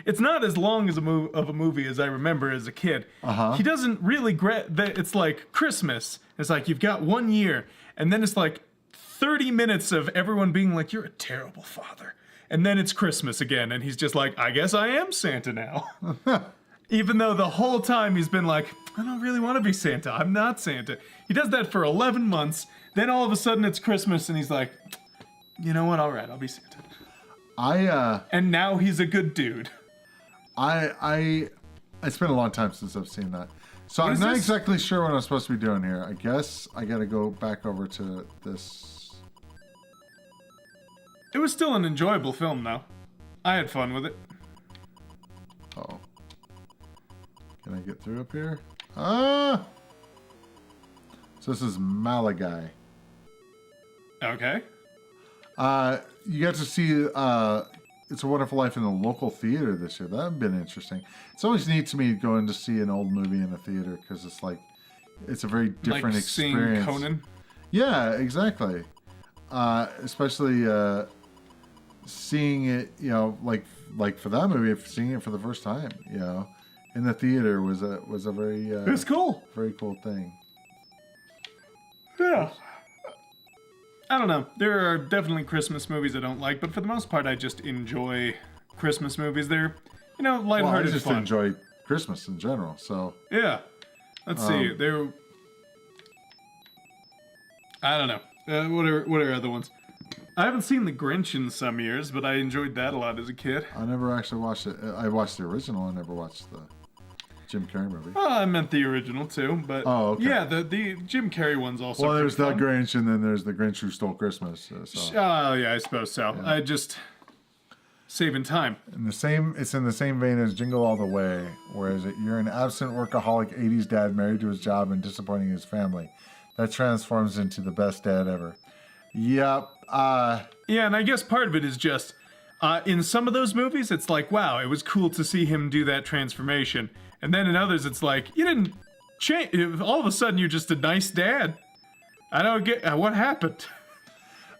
It's not as long as of a movie as I remember as a kid. He doesn't really... It's like Christmas. It's like you've got 1 year, and then it's like 30 minutes of everyone being like, you're a terrible father. And then it's Christmas again, and he's just like, I guess I am Santa now. Even though the whole time he's been like, I don't really want to be Santa. I'm not Santa. He does that for 11 months. Then all of a sudden it's Christmas, and he's like, you know what? All right, I'll be Santa. And now he's a good dude. It's been a long time since I've seen that. So I'm not exactly sure what I'm supposed to be doing here. I guess I got to go back over to this... It was still an enjoyable film, though. I had fun with it. Oh. Can I get through up here? So this is Malagai. Okay. You got to see It's a Wonderful Life in the local theater this year. That would have been interesting. It's always neat to me going to see an old movie in a theater because it's like, it's a very different experience. Seeing Conan? Yeah, exactly. Especially... seeing it, like for that movie, seeing it for the first time, in the theater was a very it was cool, very cool thing. Yeah, I don't know. There are definitely Christmas movies I don't like, but for the most part, I just enjoy Christmas movies. They're lighthearted. Well, I just fun. enjoy Christmas in general. So yeah, let's see. I don't know. What are other ones? I haven't seen The Grinch in some years, but I enjoyed that a lot as a kid. I never actually watched it. I watched the original. I never watched the Jim Carrey movie. Oh, I meant the original too, but yeah, the Jim Carrey one's also. Well, there's The Grinch, and then there's The Grinch Who Stole Christmas. Oh yeah, I suppose so. Yeah. I just saving time. It's in the same vein as Jingle All the Way, whereas you're an absent workaholic '80s dad married to his job and disappointing his family. That transforms into the best dad ever. Yep. Yeah, and I guess part of it is just, in some of those movies, it's like, wow, it was cool to see him do that transformation. And then in others, it's like, you didn't change. All of a sudden, you're just a nice dad. I don't get what happened.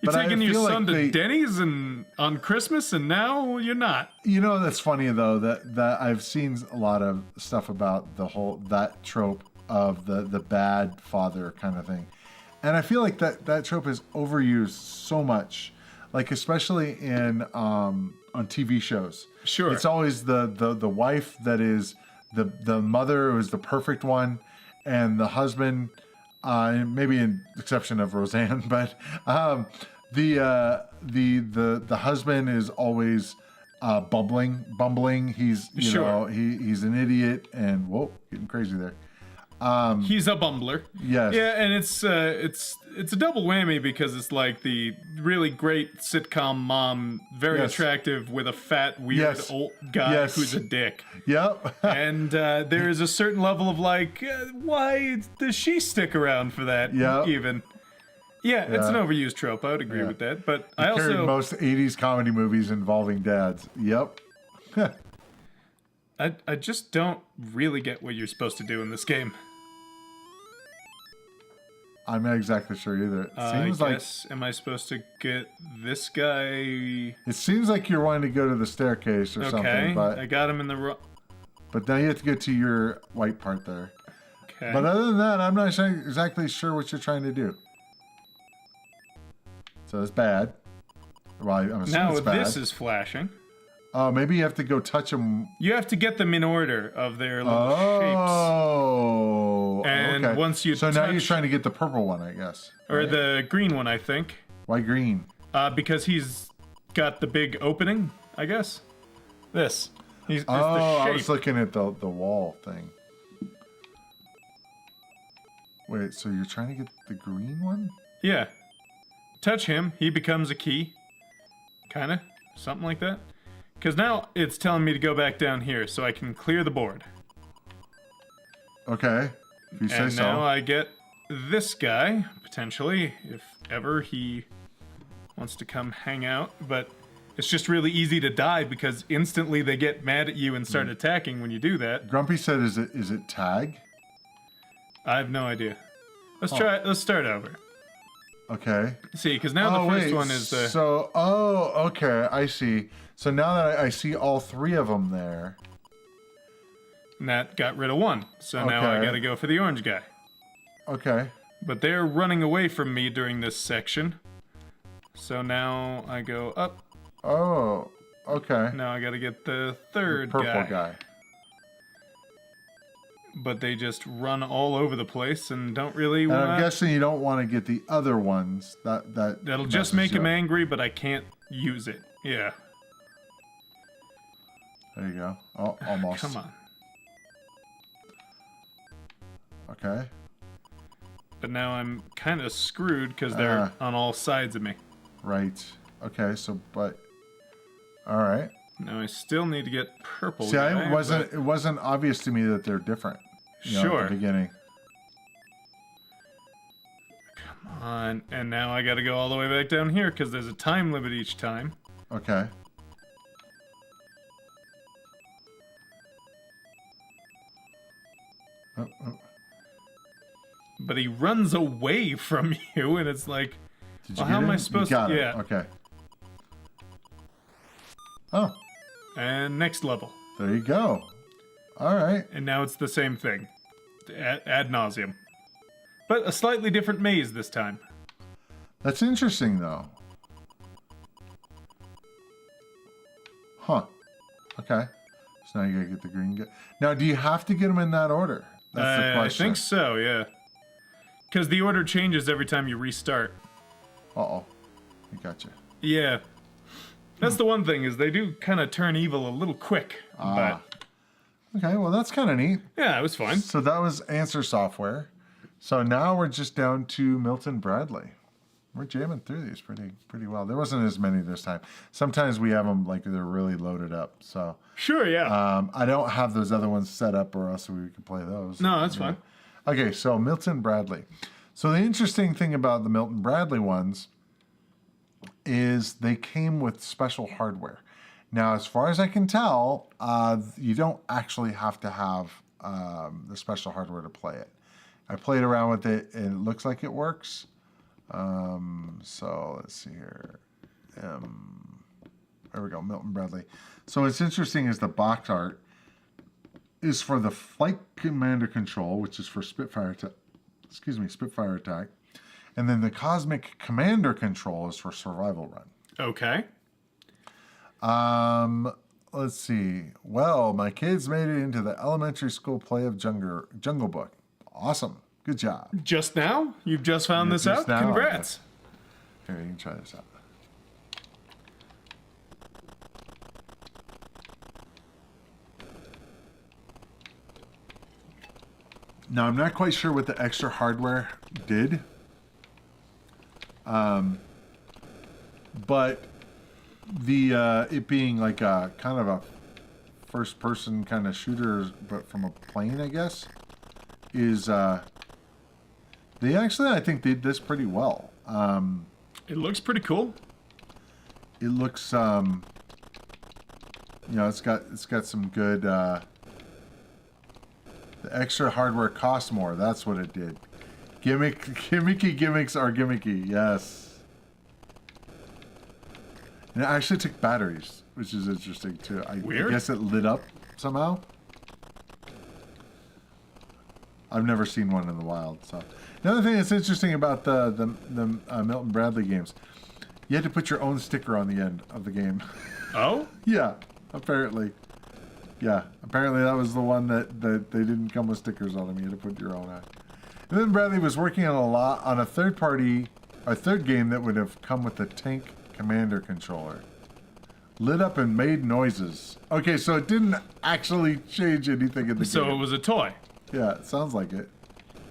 You're But I taking your feel son like to Denny's and on Christmas, and now you're not. You know, that's funny though, that I've seen a lot of stuff about that trope of the bad father kind of thing. And I feel like that trope is overused so much, like especially in on TV shows. Sure. It's always the wife that is the mother who is the perfect one, and the husband, maybe in exception of Roseanne, but the husband is always bumbling. He's he's an idiot, and whoa, getting crazy there. He's a bumbler. Yes. Yeah, and it's a double whammy because it's like the really great sitcom mom, very attractive with a fat, weird old guy who's a dick. Yep. And there is a certain level of like, why does she stick around for that? Yep. Even. Yeah, it's an overused trope. I would agree with that. But I Carried also most 80s comedy movies involving dads. Yep. I just don't really get what you're supposed to do in this game. I'm not exactly sure either. It seems like am I supposed to get this guy? it seems like you're wanting to go to the staircase or something, but I got him in the wrong. but now you have to get to your white part there. Okay. But other than that, I'm not exactly sure what you're trying to do. So it's bad. Well, I'm assuming now it's bad. this is flashing. Oh, maybe you have to go touch them. You have to get them in order of their little Oh, shapes. And okay. once you so now you're trying to get the purple one, I guess. Or right? the green one, I think. Why green? Because he's got the big opening, I guess. This. He's the I shape. was looking at the wall thing. Wait, so you're trying to get the green one? Yeah. Touch him, he becomes a key. Kinda. Something like that. Because now it's telling me to go back down here so I can clear the board. Okay, if you say And so. now I get this guy, potentially, if ever he wants to come hang out. But it's just really easy to die because instantly they get mad at you and start attacking when you do that. Grumpy said, "Is it tag?" I have no idea. Let's start over. Okay. See, because now the first one is the... So, okay, I see. So now that I see all three of them there. And that got rid of one. So now I Okay. gotta go for the orange guy. Okay. But they're running away from me during this section. So now I go up. Oh, okay. Now I gotta get the third Purple guy. But they just run all over the place and don't really And want I'm guessing you don't want to get the other ones. That'll just make him angry, but I can't use it. Yeah. There you go. Oh, almost. Come on. Okay. But now I'm kind of screwed because they're on all sides of me. Right. Okay. So, but. All right. Now I still need to get purple. See, it wasn't obvious to me that they're different. Sure. At the beginning. Come on. And now I got to go all the way back down here because there's a time limit each time. Okay. Oh. But he runs away from you, and it's like, Did you how get am I him? supposed You got to? it. Yeah. Okay. Oh, And next level. there you go. All right. And now it's the same thing. Ad nauseum. But a slightly different maze this time. That's interesting, though. Huh. Okay. So now you gotta get the green guy. Now, do you have to get them in that order? That's the I question. think so, yeah. Because the order changes every time you restart. Uh-oh. I gotcha. Yeah. That's the one thing, is they do kind of turn evil a little quick. But Okay, well, that's kind of neat. yeah, it was fine. So that was Answer Software. So now we're just down to Milton Bradley. We're jamming through these pretty well. There wasn't as many this time. Sometimes we have them like they're really loaded up. So Sure, yeah. I don't have those other ones set up, or else we can play those. No, that's fine. Okay, so Milton Bradley. So the interesting thing about the Milton Bradley ones is they came with special hardware. Now, as far as I can tell, you don't actually have to have the special hardware to play it. I played around with it, and it looks like it works. So let's see here. There we go, Milton Bradley. So what's interesting is the box art is for the Flight Commander Control, which is for Spitfire Attack. And then the Cosmic Commander Control is for Survival Run. Okay. Let's see. Well, my kids made it into the elementary school play of Jungle Book. Awesome. Good job. Just now? You've just found this just out? now. Congrats. Here, you can try this out. Now, I'm not quite sure what the extra hardware did. But the it being like a kind of a first-person kind of shooter, but from a plane, I guess, is they actually, I think, did this pretty well. It looks pretty cool. It looks, you know, it's got some good. The extra hardware costs more. That's what it did. Gimmicky gimmicks are gimmicky. Yes. And it actually took batteries, which is interesting too. I guess it lit up somehow. I've never seen one in the wild. So the other thing that's interesting about the Milton Bradley games, you had to put your own sticker on the end of the game. Oh? Yeah, apparently. Yeah, apparently that was the one that they didn't come with stickers on them. You had to put your own on. And then Bradley was working on a third game that would have come with the Tank Commander controller. Lit up and made noises. Okay, so it didn't actually change anything in the game. So it was a toy. Yeah, it sounds like it.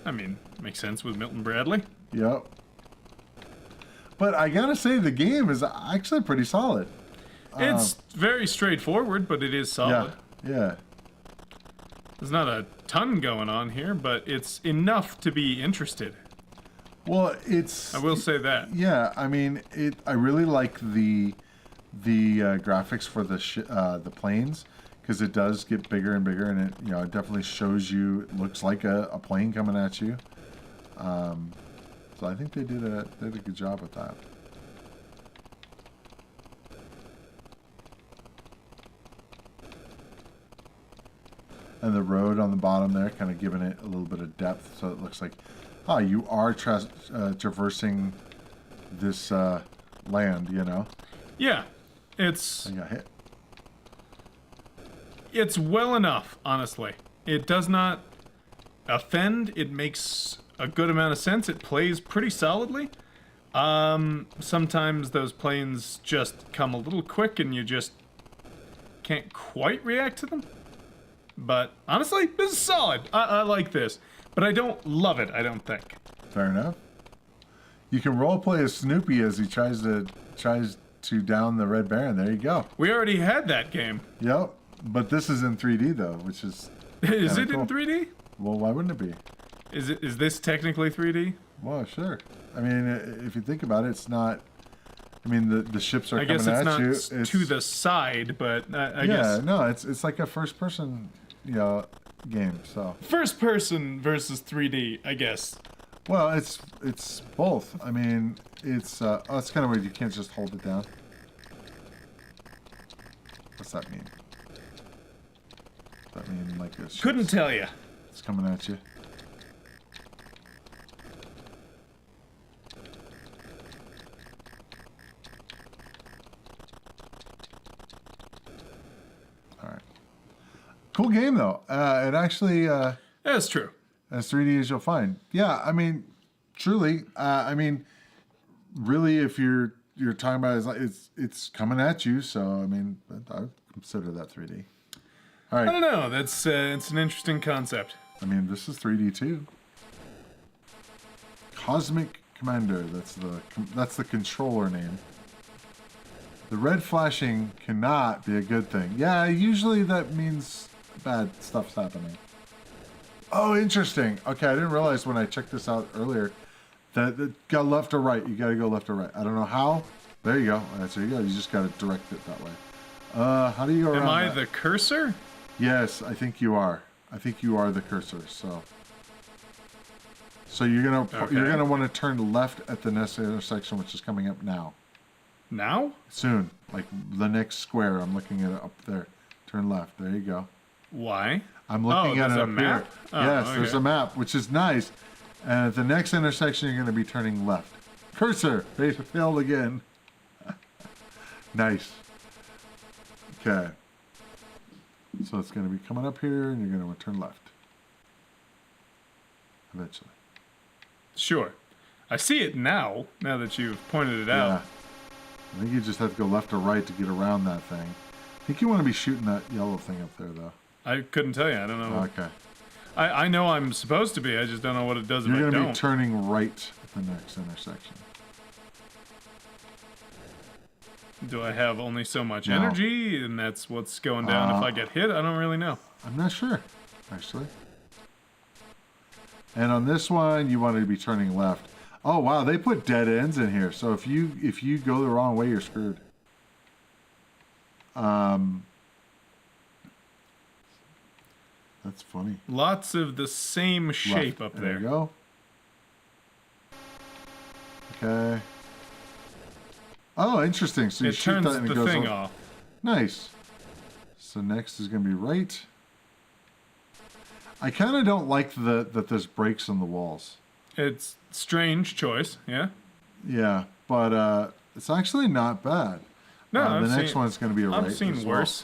I mean, makes sense with Milton Bradley. Yep. But I gotta say, the game is actually pretty solid. It's very straightforward, but it is solid. Yeah. There's not a ton going on here, but it's enough to be interested. Well, it's. I will say that. Yeah, I mean, I really like the graphics for the planes, because it does get bigger and bigger, and it definitely shows you. It looks like a plane coming at you. So I think they did a good job with that. And the road on the bottom there, kind of giving it a little bit of depth, so it looks like, you are traversing this land, you know? Yeah, I got hit. It's well enough, honestly. It does not offend. It makes a good amount of sense. It plays pretty solidly. Sometimes those planes just come a little quick and you just can't quite react to them. But honestly, this is solid. I like this. But I don't love it, I don't think. Fair enough. You can roleplay as Snoopy as he tries to down the Red Baron. There you go. We already had that game. Yep. But this is in 3D though, which is Is it cool. in 3D? Well, why wouldn't it be? Is this technically 3D? Well, sure. I mean, if you think about it, it's not. I mean, the ships are coming at you. It's to the side, but I guess. Yeah, no, it's like a first person, game. So First person versus 3D, I guess. well, it's both. I mean, it's kind of weird. You can't just hold it down. What's that mean? Does that mean like this? Couldn't tell you. It's coming at you. All right. Cool game though. It actually That's true. as 3D as you'll find. Yeah, I mean, truly. I mean, really, if you're talking about it, it's like it's coming at you. So I mean, I would consider that 3D. All I right. don't know. That's it's an interesting concept. I mean, this is 3D too. Cosmic Commander. That's the controller name. The red flashing cannot be a good thing. Yeah, usually that means bad stuff's happening. Oh, interesting. Okay, I didn't realize when I checked this out earlier that it got left or right. You got to go left or right. I don't know how. There you go. That's there you go. You just got to direct it that way. How do you go around Am I that? the cursor? Yes, I think you are. I think you are the cursor. So So you're Okay. gonna want to turn left at the next intersection, which is coming up now. Now? Soon, like the next square. I'm looking at it up there. Turn left. There you go. Why? I'm looking at it there's a up map? here. Oh, Yes, okay. there's a map, which is nice. And at the next intersection, you're going to be turning left. Cursor, failed again. Nice. Okay. So it's going to be coming up here, and you're going to want to turn left. Eventually. Sure. I see it now that you've pointed it Yeah. out. I think you just have to go left or right to get around that thing. I think you want to be shooting that yellow thing up there, though. I couldn't tell you. I don't know. Okay. I know I'm supposed to be. I just don't know what it does You're if I going to don't. be turning right at the next intersection. Do I have only so much No. energy, and that's what's going down if I get hit? I don't really know. I'm not sure, actually. And on this one, you want to be turning left. Oh wow, they put dead ends in here. So if you go the wrong way, you're screwed. That's funny. Lots of the same shape up There there. you go. Okay. Oh, interesting. So you It shoot turns that and it the goes thing off. off. Nice. So next is going to be right. I kind of don't like that there's breaks in the walls. It's strange choice, yeah. Yeah, but it's actually not bad. No, the I've next seen- one's going to be a right. I've seen as well. worse.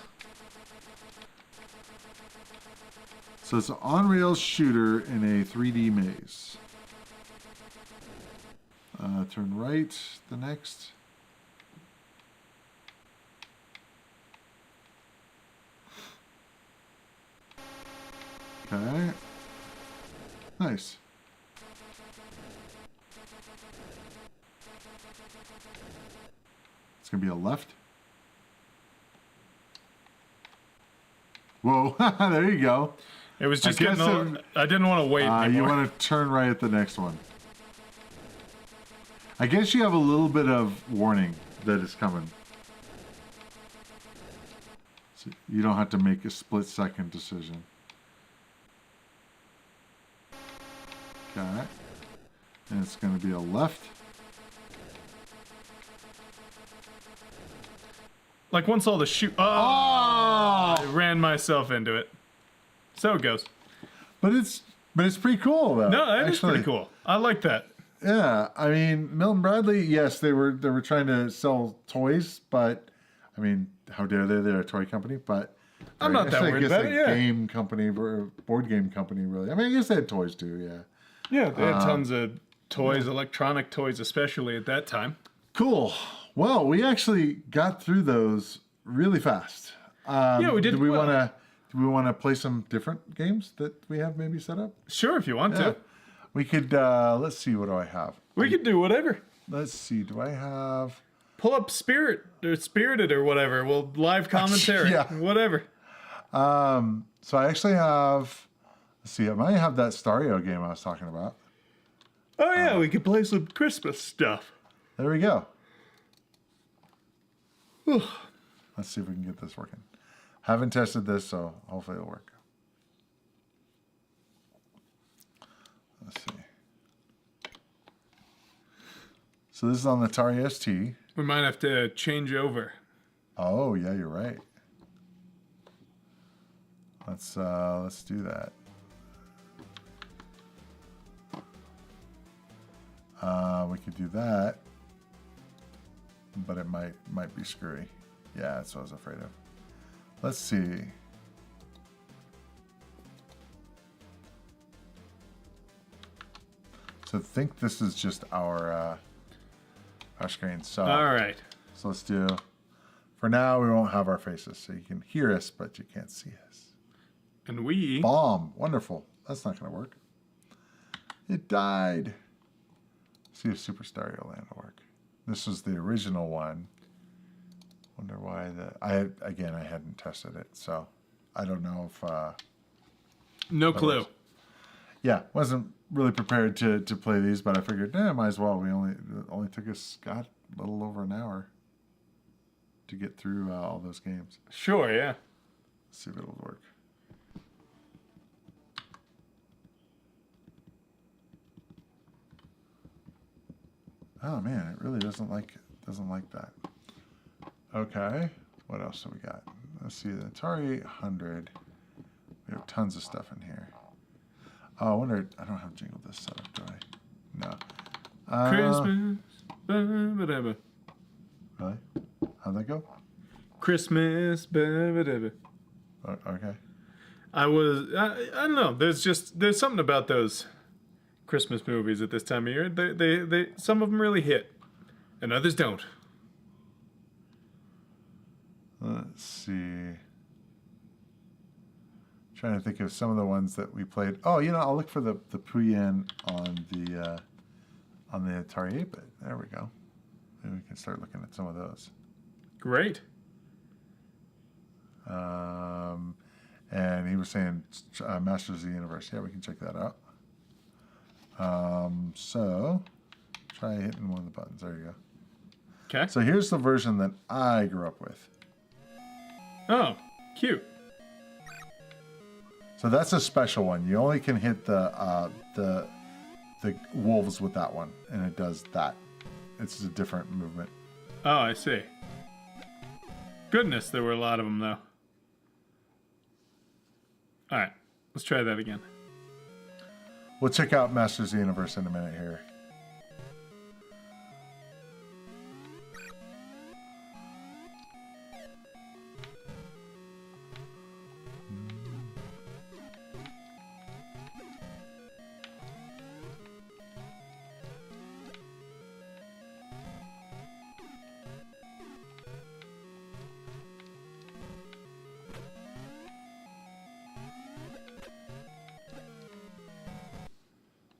So it's an on-rails shooter in a 3D maze. Turn right, the next. Okay. Nice. It's going to be a left. Whoa, there you go. It was just I guess getting. I didn't want to wait You anymore. want to turn right at the next one. I guess you have a little bit of warning that it's coming. So you don't have to make a split-second decision. Okay. And it's going to be a left. Like once all the shoot. Oh! I ran myself into it. So it goes. But it's pretty cool though. No, that is actually. pretty cool. I like that. Yeah, I mean, Milton Bradley, yes, they were trying to sell toys, but I mean, how dare they? They're a toy company, but I'm not that actually, worried I guess about a it, yeah. game company or board game company, really. I mean, I guess they had toys too, yeah. Yeah, they had tons of toys, electronic toys especially at that time. Cool. Well, we actually got through those really fast. Yeah, we did Do we well. want to play some different games that we have maybe set up? Sure, if you want Yeah. to. We could. Let's see. What do I have? We could do whatever. Let's see. Do I have? Pull up Spirited or whatever. We'll live commentary. Yeah. Whatever. So I actually have. Let's see. I might have that Stario game I was talking about. Oh yeah, we could play some Christmas stuff. There we go. Let's see if we can get this working. Haven't tested this, so hopefully it'll work. Let's see. So this is on the Atari ST. We might have to change over. Oh yeah, you're right. Let's do that. We could do that, but it might be screwy. Yeah, that's what I was afraid of. Let's see. So I think this is just our screen. So All right. So let's do. For now, we won't have our faces, so you can hear us, but you can't see us. And we. Bomb. Wonderful. That's not going to work. It died. See if Super Stereo Land will work. This was the original one. Wonder why I hadn't tested it, so I don't know if. No clue. works. Yeah, wasn't really prepared to play these, but I figured, might as well. We only took us a little over an hour to get through all those games. Sure, yeah. Let's see if it'll work. Oh man, it really doesn't like that. Okay, what else do we got? Let's see, the Atari 100. We have tons of stuff in here. Oh, I wonder. I don't have Jingle This set up, do I? No. Christmas. Ba-ba-da-ba. Really? How'd that go? Christmas. Ba-ba-da-ba. Okay. I don't know. There's something about those Christmas movies at this time of year. They some of them really hit, and others don't. Let's see. Trying to think of some of the ones that we played. Oh, you know, I'll look for the Pooyan on the Atari 8-bit. There we go. Maybe we can start looking at some of those. Great. And he was saying Masters of the Universe. Yeah, we can check that out. So try hitting one of the buttons. There you go. Okay. So here's the version that I grew up with. Oh, cute. So that's a special one. You only can hit the wolves with that one, and it does that. It's a different movement. Oh, I see. Goodness, there were a lot of them, though. All right, let's try that again. We'll check out Masters of the Universe in a minute here.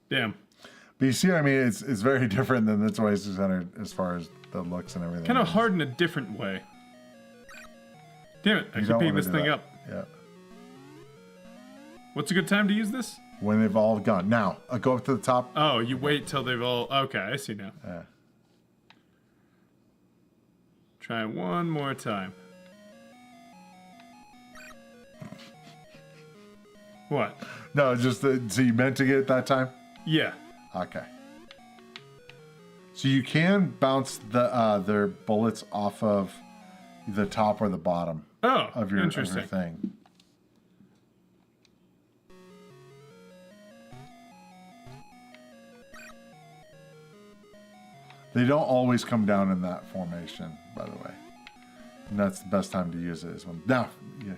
Damn. But you see, I mean, it's very different than the Toy Center as far as the looks and everything. Kind of hard in a different way. Damn it, I keep beating this thing up. Yeah. What's a good time to use this? When they've all gone. Now, go up to the top. Oh, you wait till they've all... Okay, I see now. Yeah. Try one more time. What? No, just so you meant to get it that time? Yeah. Okay. So you can bounce their bullets off of the top or the bottom of your thing. They don't always come down in that formation, by the way. And that's the best time to use it is when... Now, yeah.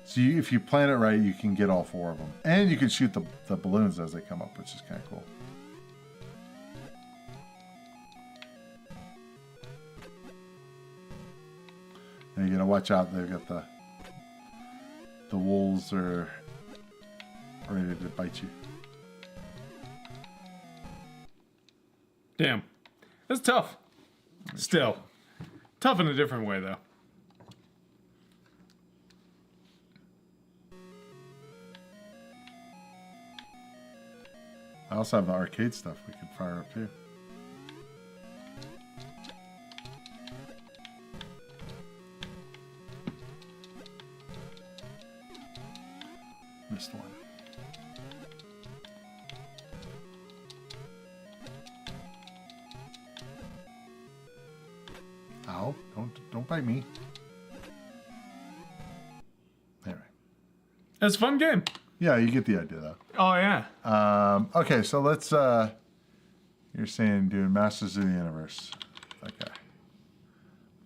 So if you plan it right, you can get all four of them. And you can shoot the balloons as they come up, which is kind of cool. And you gotta watch out, they've got the wolves are ready to bite you. Damn. That's tough. Still. Tough in a different way, though. I also have the arcade stuff we can fire up too. Missed one. Ow, don't bite me. Anyway. It's a fun game. Yeah, you get the idea though. Oh, yeah. Okay, so let's, you're saying doing Masters of the Universe. Okay.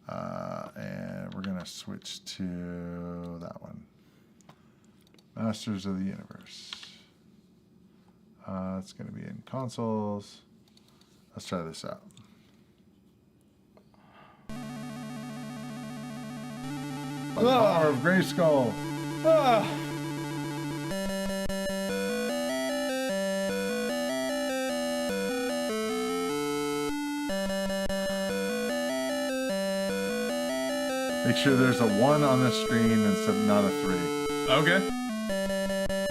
And we're going to switch to that one. Masters of the Universe. It's going to be in consoles. Let's try this out. By the power of Grayskull. Make sure there's a 1 on the screen instead of not a 3. Okay.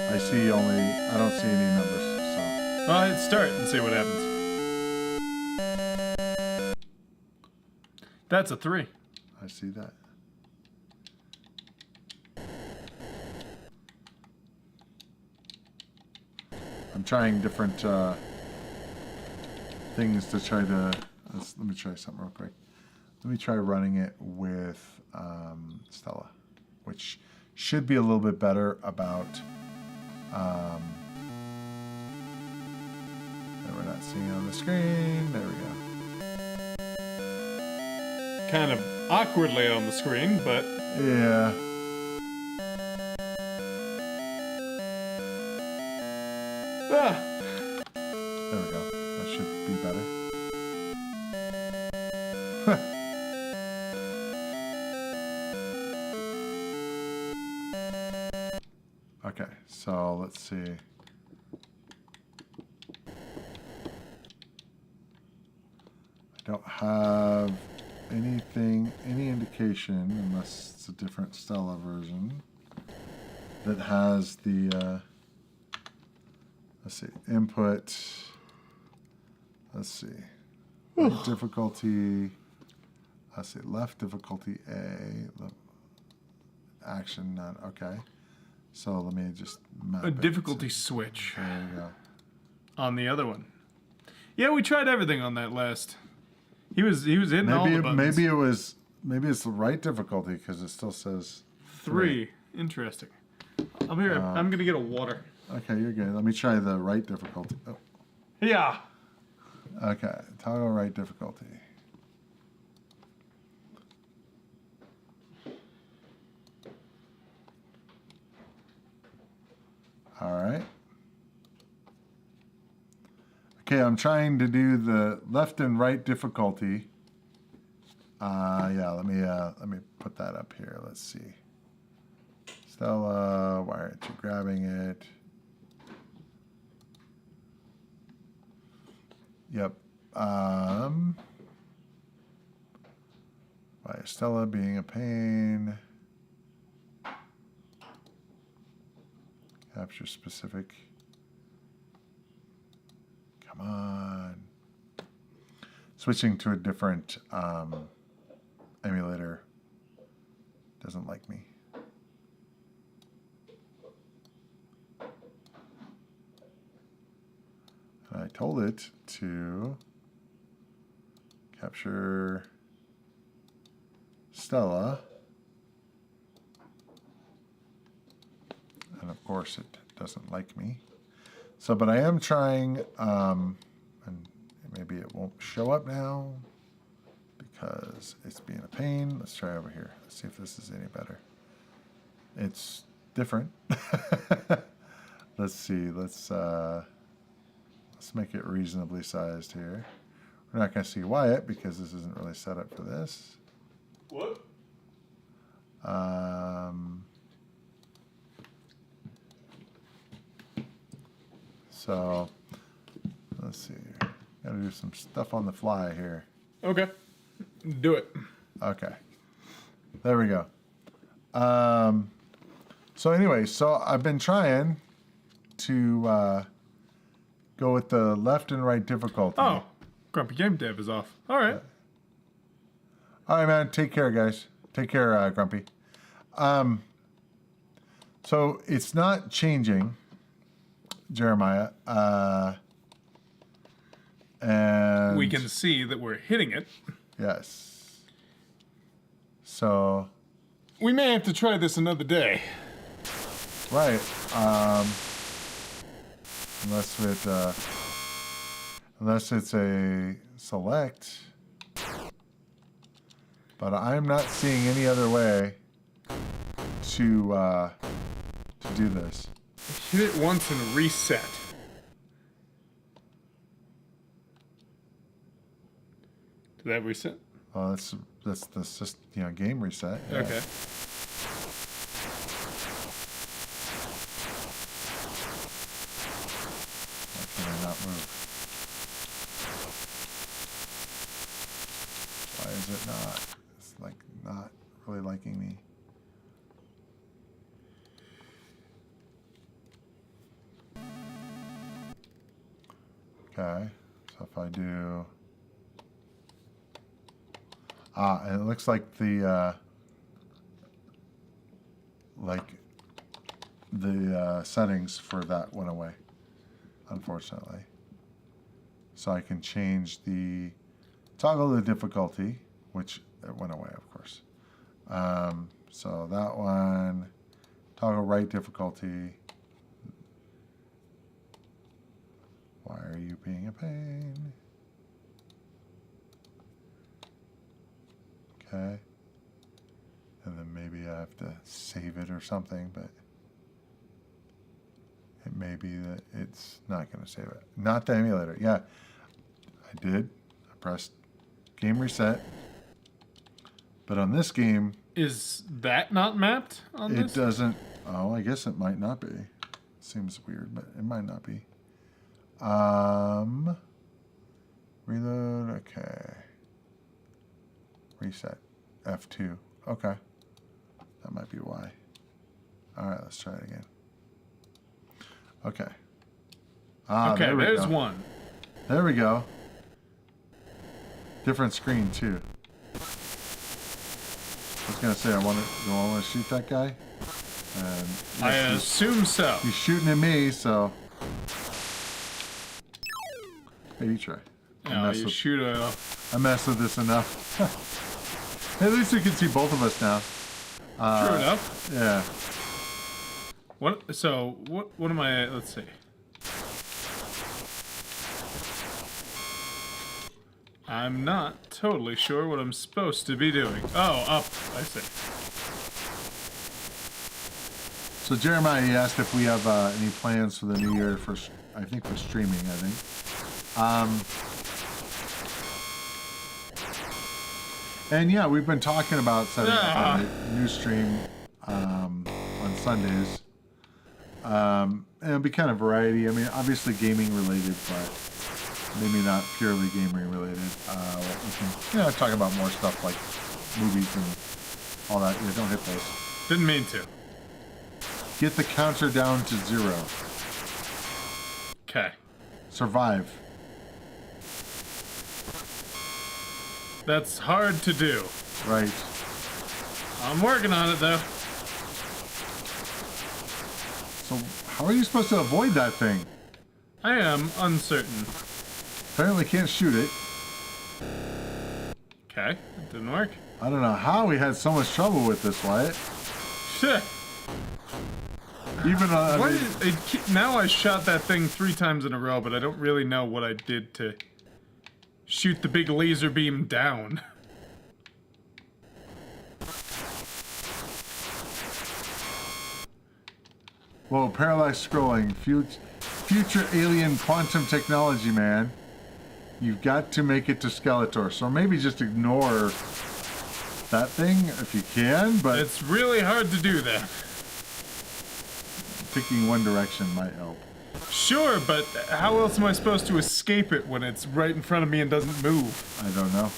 I don't see any numbers, so. Well, hit start and see what happens. That's a 3. I see that. I'm trying different things to try to. Let me try something real quick. Let me try running it with Stella, which should be a little bit better about. That we're not seeing on the screen. There we go. Kind of awkwardly on the screen, but Yeah. There we go. That should be better. Okay, so let's see. I don't have any indication, unless it's a different Stella version, that has the, let's see, input, let's see, right difficulty, let's see, left difficulty A, action none, okay. So let me just map a it difficulty switch There we go. on the other one. Yeah, we tried everything on that last. He was hitting all the buttons. Maybe it's the right difficulty because it still says 3. Interesting. I'm here. I'm gonna get a water. Okay, you're good. Let me try the right difficulty. Oh. Yeah. Okay, toggle right difficulty. All right. Okay, I'm trying to do the left and right difficulty. Yeah, let me put that up here. Let's see. Stella, why aren't you grabbing it? Yep. Why is Stella being a pain? Capture specific. Come on. Switching to a different emulator doesn't like me. And I told it to capture Stella. And of course it doesn't like me. So, but I am trying, and maybe it won't show up now because it's being a pain. Let's try over here. Let's see if this is any better. It's different. Let's see. Let's make it reasonably sized here. We're not going to see Wyatt because this isn't really set up for this. What? So, let's see. Gotta do some stuff on the fly here. Okay. Do it. Okay. There we go. So anyway, so I've been trying to go with the left and right difficulty. Oh, Grumpy Game Dev is off. All right. All right, man. Take care, guys. Take care, Grumpy. So it's not changing, Jeremiah. And We can see that we're hitting it. yes. So We may have to try this another day. right. Unless it's a select. But I'm not seeing any other way to do this. Hit it once and reset. Did that reset? Well, that's just game reset. Yeah. Okay. Why can I not move? Why is it not? It's like not really liking me. Okay, so if I do, and it looks like the settings for that went away, unfortunately. So I can change the toggle the difficulty, which it went away, of course. So that one, toggle right difficulty. Why are you being a pain? Okay. And then maybe I have to save it or something, but it may be that it's not going to save it. Not the emulator. Yeah, I did. I pressed game reset. But on this game... Is that not mapped on this? It doesn't... Oh, I guess it might not be. Seems weird, but it might not be. Reload. Okay. Reset. F2. Okay. That might be why. All right, let's try it again. Okay. Okay, there's one. There we go. Different screen too. I was gonna say, do I want to shoot that guy? And I assume so. He's shooting at me, so. Hey, you try. No, you shoot a... I messed with this enough. At least we can see both of us now. True enough. Yeah. What? So what am I? Let's see. I'm not totally sure what I'm supposed to be doing. Oh, up. I see. So Jeremiah, he asked if we have any plans for the new year for, I think for streaming. I think. And yeah, we've been talking about setting up a new stream on Sundays. And it'll be kind of variety. I mean, obviously gaming related, but maybe not purely gaming related. We can, talk about more stuff like movies and all that. Yeah, don't hit those. Didn't mean to. Get the counter down to 0. Okay. Survive. That's hard to do. Right. I'm working on it, though. So, how are you supposed to avoid that thing? I am uncertain. Apparently can't shoot it. Okay, it didn't work. I don't know how we had so much trouble with this, Wyatt. Shit. Even now I shot that thing 3 times in a row, but I don't really know what I did to shoot the big laser beam down. Whoa, parallax scrolling. Future alien quantum technology, man. You've got to make it to Skeletor. So maybe just ignore that thing if you can, but... It's really hard to do that. Picking one direction might help. Sure, but how else am I supposed to escape it when it's right in front of me and doesn't move? I don't know.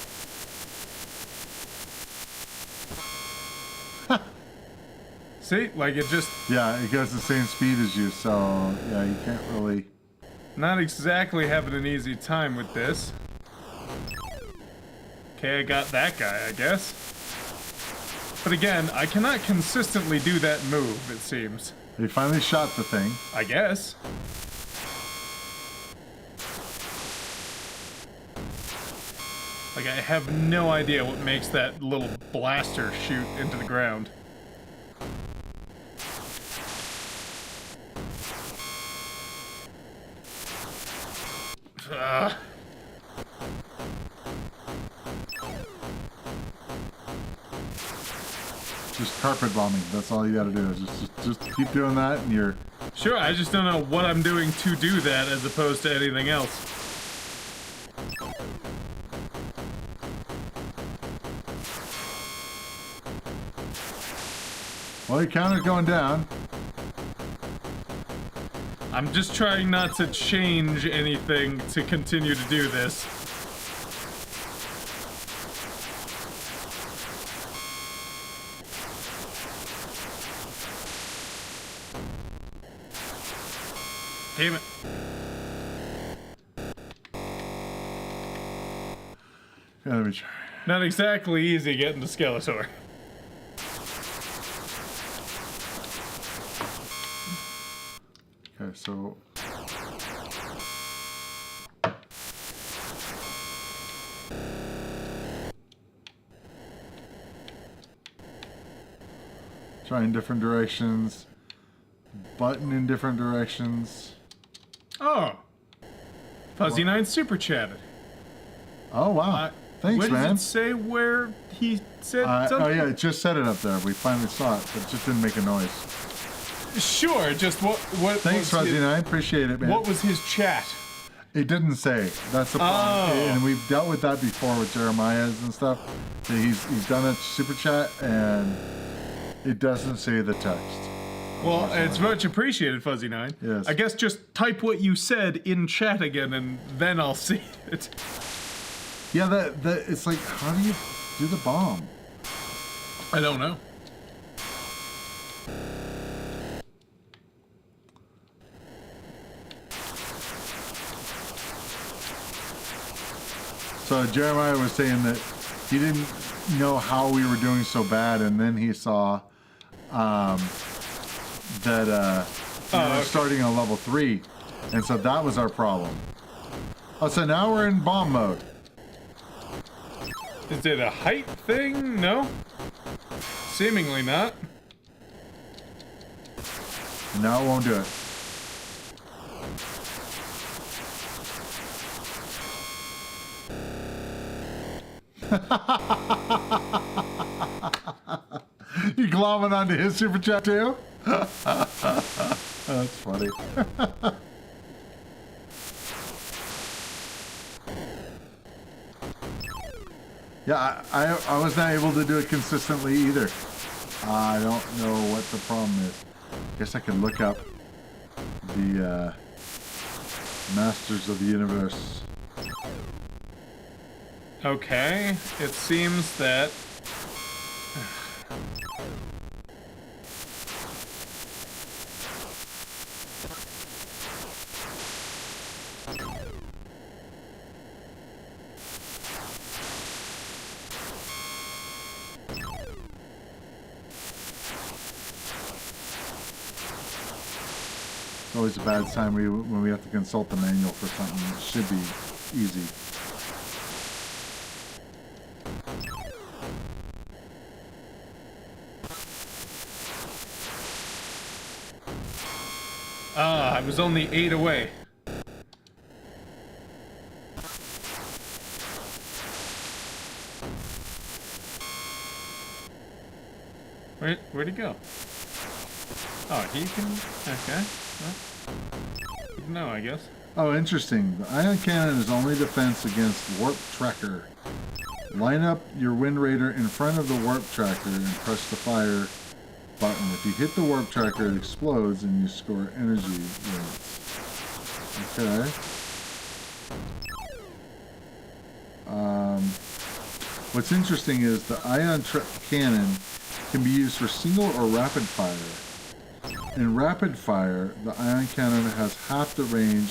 See? Like it just... Yeah, it goes the same speed as you, so yeah, you can't really... Not exactly having an easy time with this. Okay, I got that guy, I guess. But again, I cannot consistently do that move, it seems. They finally shot the thing. I guess. Like, I have no idea what makes that little blaster shoot into the ground. Just carpet bombing. That's all you gotta do. Is just keep doing that and you're... Sure, I just don't know what I'm doing to do that as opposed to anything else. Well, your counter's going down. I'm just trying not to change anything to continue to do this. Damn it. Yeah, let me try. Not exactly easy getting to Skeletor. Okay, so... Trying different directions. Button in different directions. Oh. Fuzzy Nine super chatted. Oh, wow. Thanks, what man. What does it say where he said something? Oh, yeah, it just said it up there. We finally saw it, but it just didn't make a noise. Sure, just what Thanks, Fuzzy Nine. Appreciate it, man. What was his chat? It didn't say. That's the problem. Oh. And we've dealt with that before with Jeremiah's and stuff. He's done a super chat, and it doesn't say the text. Well, it's much appreciated, Fuzzy Nine. Yes. I guess just type what you said in chat again, and then I'll see it. Yeah, that it's like, how do you do the bomb? I don't know. So Jeremiah was saying that he didn't know how we were doing so bad, and then he saw that we were starting on level 3, and so that was our problem. Oh, so now we're in bomb mode. Is it a height thing? No? Seemingly not. No, it won't do it. You glomming onto his super chat too? That's funny. Yeah, I was not able to do it consistently either. I don't know what the problem is. Guess I could look up the Masters of the Universe. Okay, it seems that... It's always a bad time when we have to consult the manual for something. It should be easy. I was only 8 away. Where'd he go? Oh, he can... Okay. Well, no, I guess. Oh, interesting. The ion cannon is only defense against warp tracker. Line up your Wind Raider in front of the warp tracker and press the fire button. If you hit the warp tracker, it explodes and you score energy units. Okay. What's interesting is the ion cannon can be used for single or rapid fire. In rapid fire, the ion cannon has half the range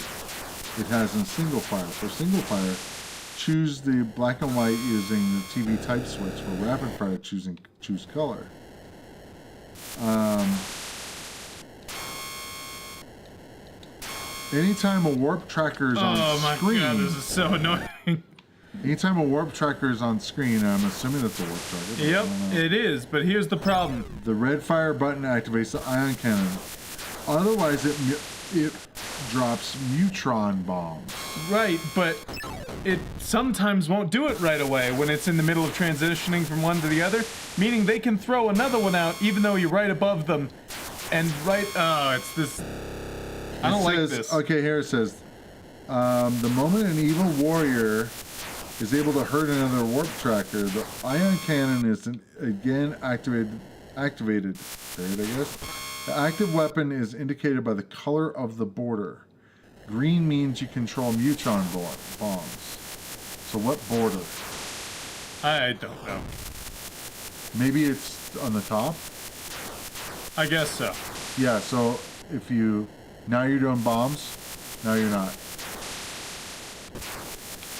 it has in single fire. For single fire, choose the black and white using the TV type switch. For rapid fire, choose color. Anytime a warp tracker is on screen... Oh my god, this is so annoying. Anytime a warp tracker is on screen, I'm assuming that's a warp tracker. Yep, it is, but here's the problem. The red fire button activates the ion cannon. Otherwise, it drops neutron bombs. Right, but it sometimes won't do it right away when it's in the middle of transitioning from one to the other, meaning they can throw another one out even though you're right above them. And it's this... I don't like this. Okay, here it says, the moment an evil warrior is able to hurt another warp tracker, the ion cannon is again activated. There, I guess. The active weapon is indicated by the color of the border. Green means you control neutron bombs. So what border? I don't know. Maybe it's on the top? I guess so. Yeah, so if you... Now you're doing bombs, now you're not.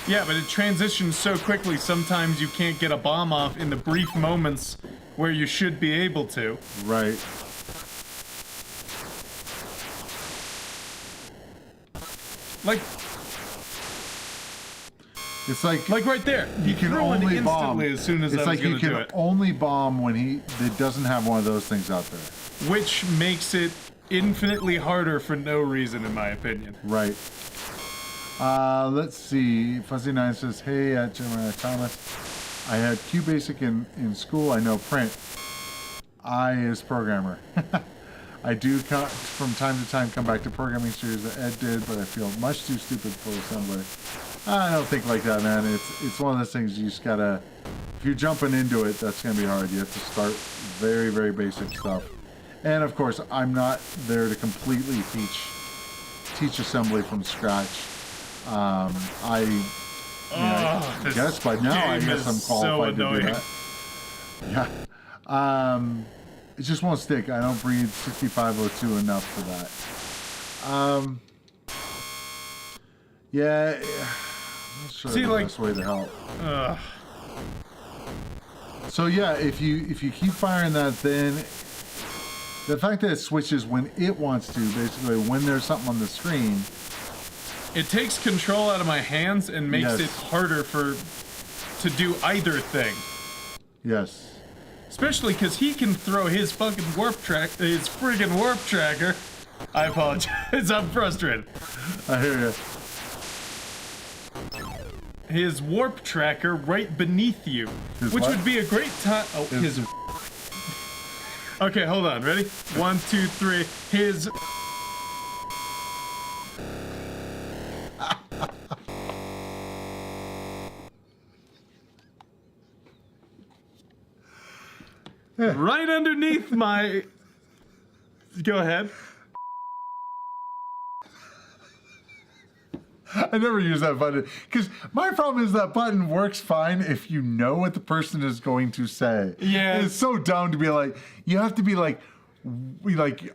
Yeah, but it transitions so quickly, sometimes you can't get a bomb off in the brief moments where you should be able to. Right. It's like right there. He you can threw it only instantly bomb. as soon as It's I was like you going to do can it. only bomb when it doesn't have one of those things out there. Which makes it infinitely harder for no reason, in my opinion. Right. Let's see. Fuzzy9 says, hey, at Jeremiah Thomas, I had QBasic in school. I know print. I is programmer. I do from time to time come back to programming series that Ed did, but I feel much too stupid for assembler. I don't think like that, man. It's one of those things you just gotta, if you're jumping into it, that's gonna be hard. You have to start very, very basic stuff. And of course, I'm not there to completely teach assembly from scratch. I guess by now I guess I'm qualified to do that. Yeah. It just won't stick. I don't breathe 6502 enough for that. Yeah. I'm not sure the best way to help. So yeah, if you keep firing that, then the fact that it switches when it wants to, basically when there's something on the screen, it takes control out of my hands and makes it harder to do either thing. Yes. Especially because he can throw his fucking friggin' warp tracker. I apologize. I'm frustrated. I hear you. His warp tracker right beneath you, which would be a great time. Oh, his. Okay, hold on. Ready? 1, 2, 3. His. Right underneath my. Go ahead. I never use that button because my problem is that button works fine if you know what the person is going to say. Yeah, it's so dumb to be like, you have to be like,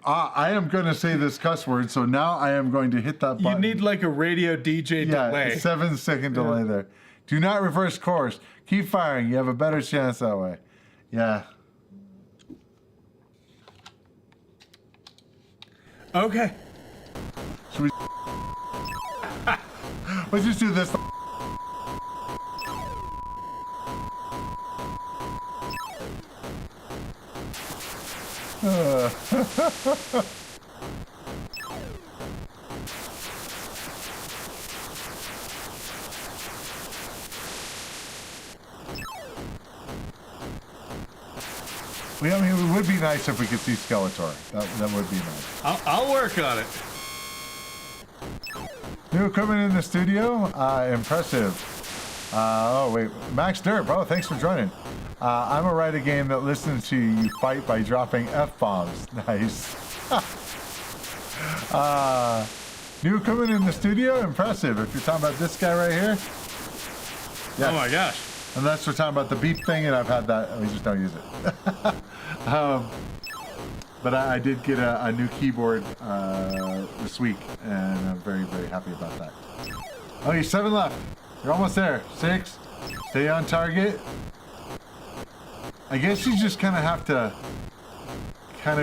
I am going to say this cuss word, so now I am going to hit that button. You need like a radio DJ delay. 7-second delay there. Do not reverse course. Keep firing. You have a better chance that way. Yeah. Okay. Should we? Let's just do this. I mean, it would be nice if we could see Skeletor. That would be nice. I'll work on it. New equipment in the studio? Impressive. Oh, wait. Max Dirt, bro, thanks for joining. I'm a write a game that listens to you fight by dropping F-bombs. Nice. New equipment in the studio? Impressive. If you're talking about this guy right here. Yes. Oh my gosh. Unless we're talking about the beep thing, and I've had that. We just don't use it. But I did get a new keyboard this week, and I'm very, very happy about that. Okay, 7 left. You're almost there. 6. Stay on target. I guess you just kind of have to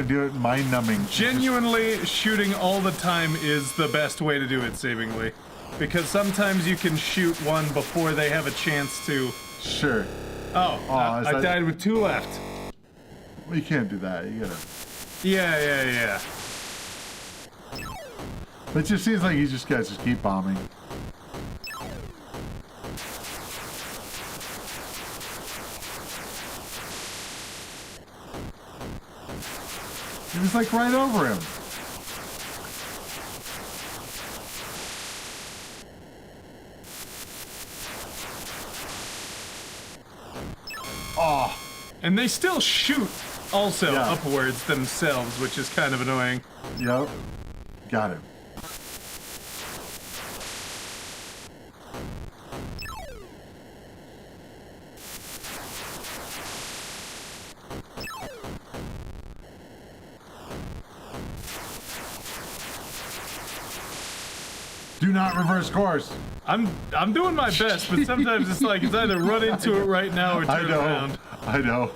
do it mind-numbing. Genuinely, shooting all the time is the best way to do it, seemingly. Because sometimes you can shoot one before they have a chance to... Sure. Oh, I died with 2 left. Well, you can't do that. You gotta... Yeah. It just seems like you guys just keep bombing. It was like right over him. Oh. And they still shoot also upwards themselves, which is kind of annoying. Yep. Got him. Do not reverse course. I'm doing my best, but sometimes it's like it's either run into it right now or turn around. I know.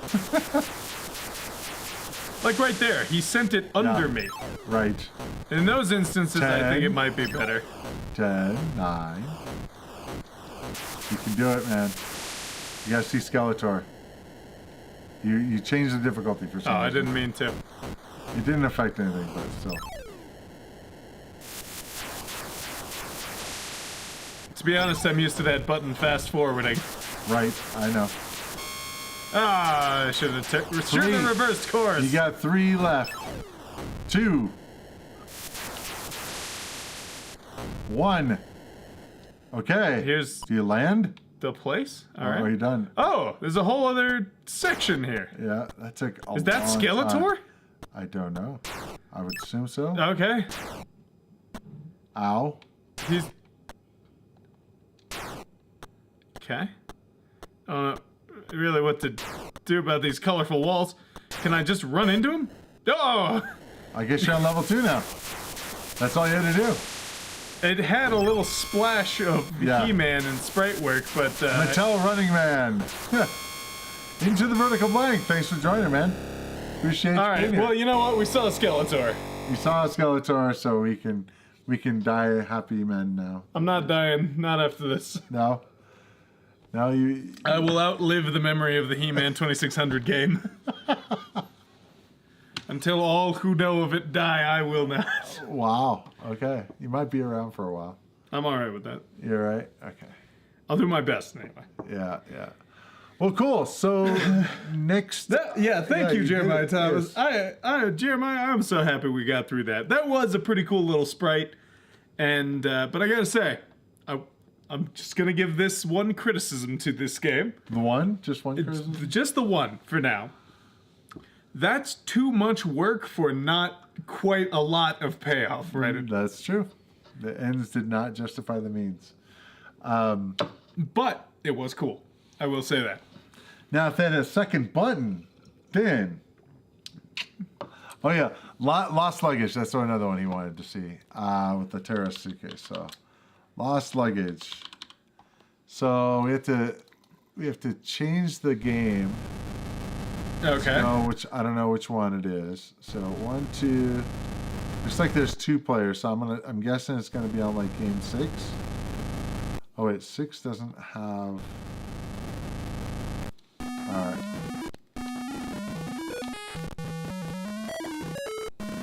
Like right there, he sent it under me. Right. In those instances, 10, I think it might be better. 10, 9, You can do it, man. You gotta see Skeletor. You changed the difficulty for some reason. I didn't mean to. It didn't affect anything, but still. To be honest, I'm used to that button fast forwarding. Right, I know. I should have reversed course. You got 3 left. 2. 1. Okay. Do you land? The place? All right. right. Are you done? Oh, there's a whole other section here. Yeah, that took a Is that long Skeletor? time. I don't know. I would assume so. Okay. Ow. He's... Okay. I don't know really what to do about these colorful walls. Can I just run into him? Oh! I guess you're on level 2 now. That's all you had to do. It had a little splash of He-Man and sprite work, but... Mattel Running Man. Into the vertical blank. Thanks for joining, man. Appreciate you. All right, well, you know what? We saw Skeletor. You saw Skeletor, so we can die happy men now. I'm not dying. Not after this. No. No, you... I will outlive the memory of the He-Man 2600 game. Until all who know of it die, I will not. Wow. Okay. You might be around for a while. I'm all right with that. You're right? Okay. I'll do my best anyway. Yeah. Well, cool. So, next... Thank you, Jeremiah Thomas. Yes. Jeremiah, I'm so happy we got through that. That was a pretty cool little sprite. And, but I gotta say, I'm just gonna give this one criticism to this game. The one? Just one criticism? Just the one, for now. That's too much work for not quite a lot of payoff, right? That's true. The ends did not justify the means. But it was cool. I will say that. Now, if they had a second button, then... Oh, yeah. Lost luggage. That's another one he wanted to see with the terrorist suitcase. So, lost luggage. So, we have to change the game. Okay. So, which I don't know which one it is. So 1, 2. Looks like there's 2 players. So I'm guessing it's gonna be on like game 6. Oh wait, 6 doesn't have. All right.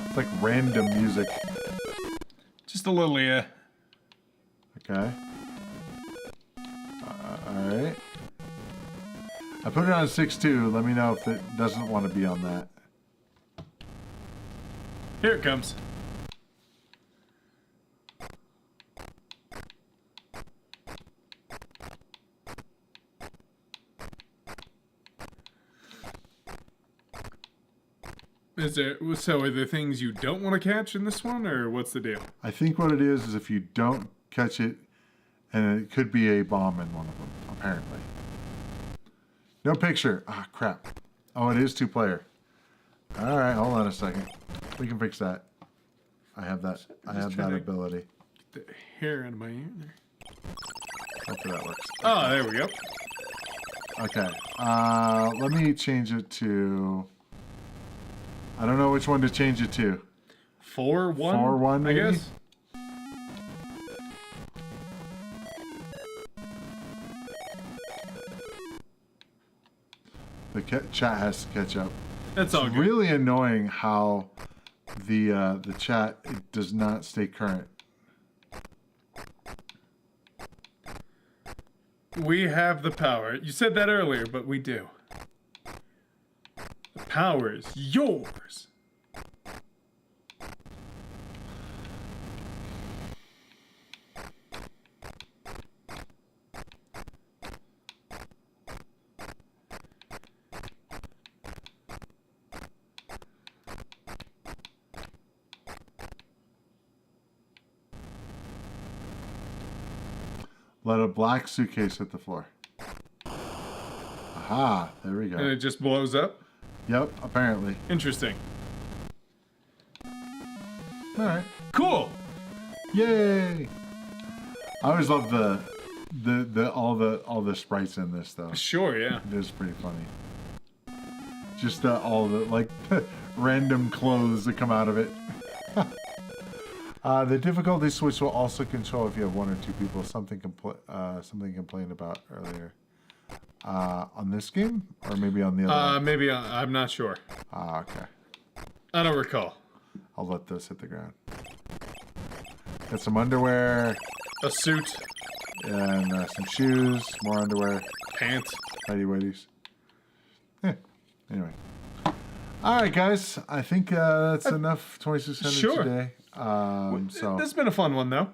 It's like random music. Just a little, yeah. Okay. All right. I put it on 6.2. Let me know if it doesn't want to be on that. Here it comes. So are there things you don't want to catch in this one, or what's the deal? I think what it is if you don't catch it, and it could be a bomb in one of them, apparently. No picture. Ah, crap. Oh, it is 2-player. All right, hold on a second. We can fix that. I have that. I have that ability. Get the hair out of my ear there. Hopefully that works. Oh, there we go. Okay. Let me change it to... I don't know which one to change it to. 4-1? 4-1, maybe? I guess. The chat has to catch up. That's all it's good. Really annoying how the chat does not stay current. We have the power. You said that earlier, but we do. The power is yours. Let a black suitcase hit the floor. Aha, there we go. And it just blows up? Yep, apparently. Interesting. All right. Cool. Yay! I always love all the sprites in this though. Sure, yeah. It is pretty funny. Just all the like random clothes that come out of it. The difficulty switch will also control if you have 1 or 2 people. Something complained about earlier. On this game, or maybe on the other one? Maybe I'm not sure. Okay. I don't recall. I'll let this hit the ground. Got some underwear. A suit. And some shoes. More underwear. Pants. Tighty whities. Yeah. Anyway. All right, guys. I think that's enough 2600 today. So This has been a fun one, though.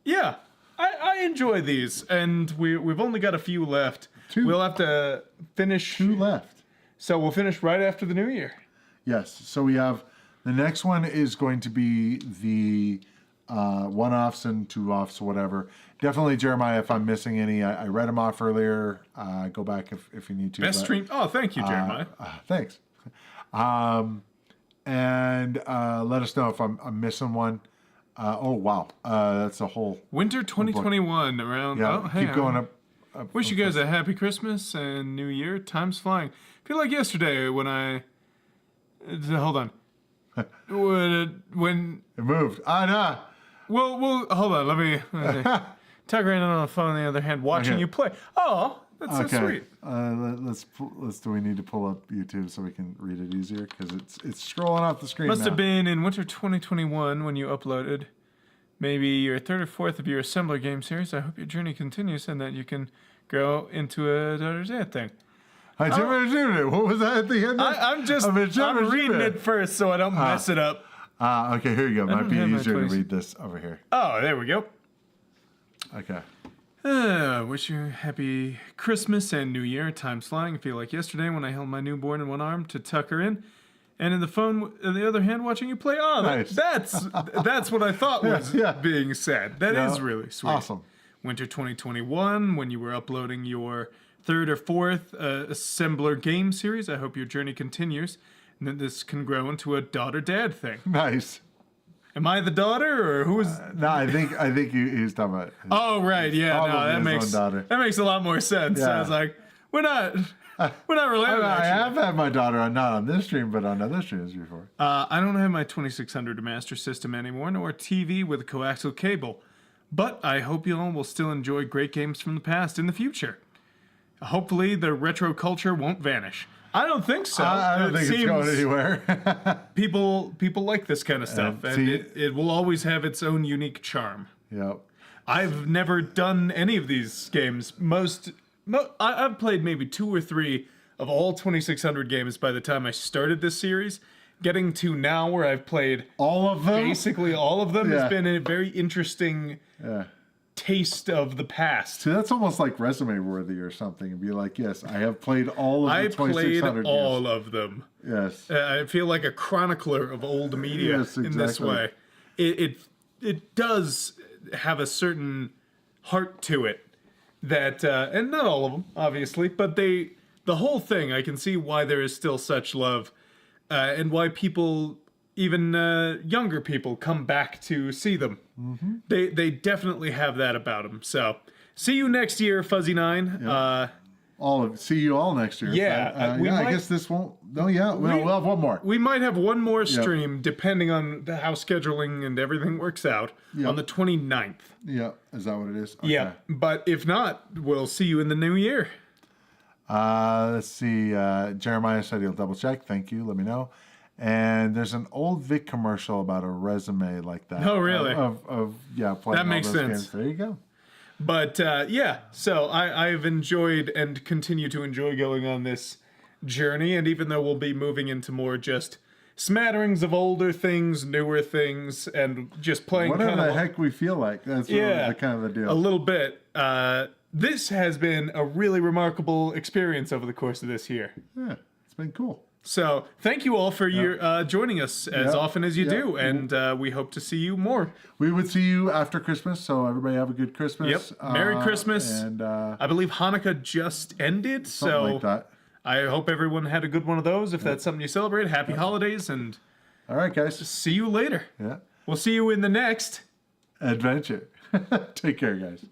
Yeah. I enjoy these, and we've only got a few left. 2. We'll have to finish. 2 left. So we'll finish right after the new year. Yes. So we have the next one is going to be the 1-offs and 2-offs, whatever. Definitely, Jeremiah, if I'm missing any, I read them off earlier. Go back if you need to. Best stream. Oh, thank you, Jeremiah. Thanks. And let us know if I'm missing one. Oh, wow. That's a whole... Winter 2021 around... Yeah, oh, hey, keep going up. Wish you guys a happy Christmas and New Year. Time's flying. Feel like yesterday when I... Hold on. when... It moved. No. Well, hold on. Let me... Tucker ran on the phone, on the other hand, watching you play. Oh, that's so sweet. Do we need to pull up YouTube so we can read it easier? Because it's scrolling off the screen Must now. have been in winter 2021 when you uploaded maybe your 3rd or 4th of your assembler game series. I hope your journey continues and that you can grow into a daughter's dad thing. What was that at the end? I'm reading it first so I don't mess it up. Okay, here you go. Might be easier to read this over here. Oh, there we go. Okay. Wish you a happy Christmas and New Year. Time's flying. I feel like yesterday when I held my newborn in one arm to tuck her in, and in the phone in the other hand watching you play. Oh, nice. that's what I thought was being said. That is really sweet. Awesome. Winter 2021 when you were uploading your 3rd or 4th assembler game series. I hope your journey continues and that this can grow into a daughter-dad thing. Nice. Am I the daughter, or who is? No, I think he's talking about. Oh right, yeah, no, that makes a lot more sense. Yeah. I was like, we're not related. I have had my daughter not on this stream, but on other streams before. I don't have my 2600 Master System anymore, nor a TV with a coaxial cable, but I hope you all will still enjoy great games from the past in the future. Hopefully, the retro culture won't vanish. I don't think so. I don't think it's going anywhere. people like this kind of stuff, and it will always have its own unique charm. Yep. I've never done any of these games. I've played maybe 2 or 3 of all 2600 games by the time I started this series. Getting to now where I've played all of them, basically all of them, has been a very interesting taste of the past. See, that's almost like resume worthy or something. And be like, yes, I have played all of the 2600 games. I played all of them. Yes. I feel like a chronicler of old media in this way. It does have a certain heart to it that, and not all of them, obviously, but the whole thing, I can see why there is still such love, and why people, even younger people, come back to see them. Mm-hmm. They definitely have that about them. So, see you next year, Fuzzy 9. Yep. See you all next year. Yeah, I guess this won't. No, we'll have one more. We might have one more stream, depending on how scheduling and everything works out, on the 29th. Yeah, is that what it is? Okay. Yeah, but if not, we'll see you in the new year. Let's see. Jeremiah said he'll double check. Thank you. Let me know. And there's an old Vic commercial about a resume like that. Oh, really? Playing that makes all those sense. Games. There you go. But so I've enjoyed and continue to enjoy going on this journey. And even though we'll be moving into more just smatterings of older things, newer things, and just playing whatever the heck we feel like. That's really kind of the deal. A little bit. This has been a really remarkable experience over the course of this year. Yeah, it's been cool. So thank you all for your joining us as often as you do, and we hope to see you more. We would see you after Christmas, so everybody have a good Christmas. Yep, Merry Christmas. And I believe Hanukkah just ended, so like that. I hope everyone had a good one of those. If that's something you celebrate, happy holidays, and all right, guys. See you later. Yeah, we'll see you in the next adventure. Take care, guys.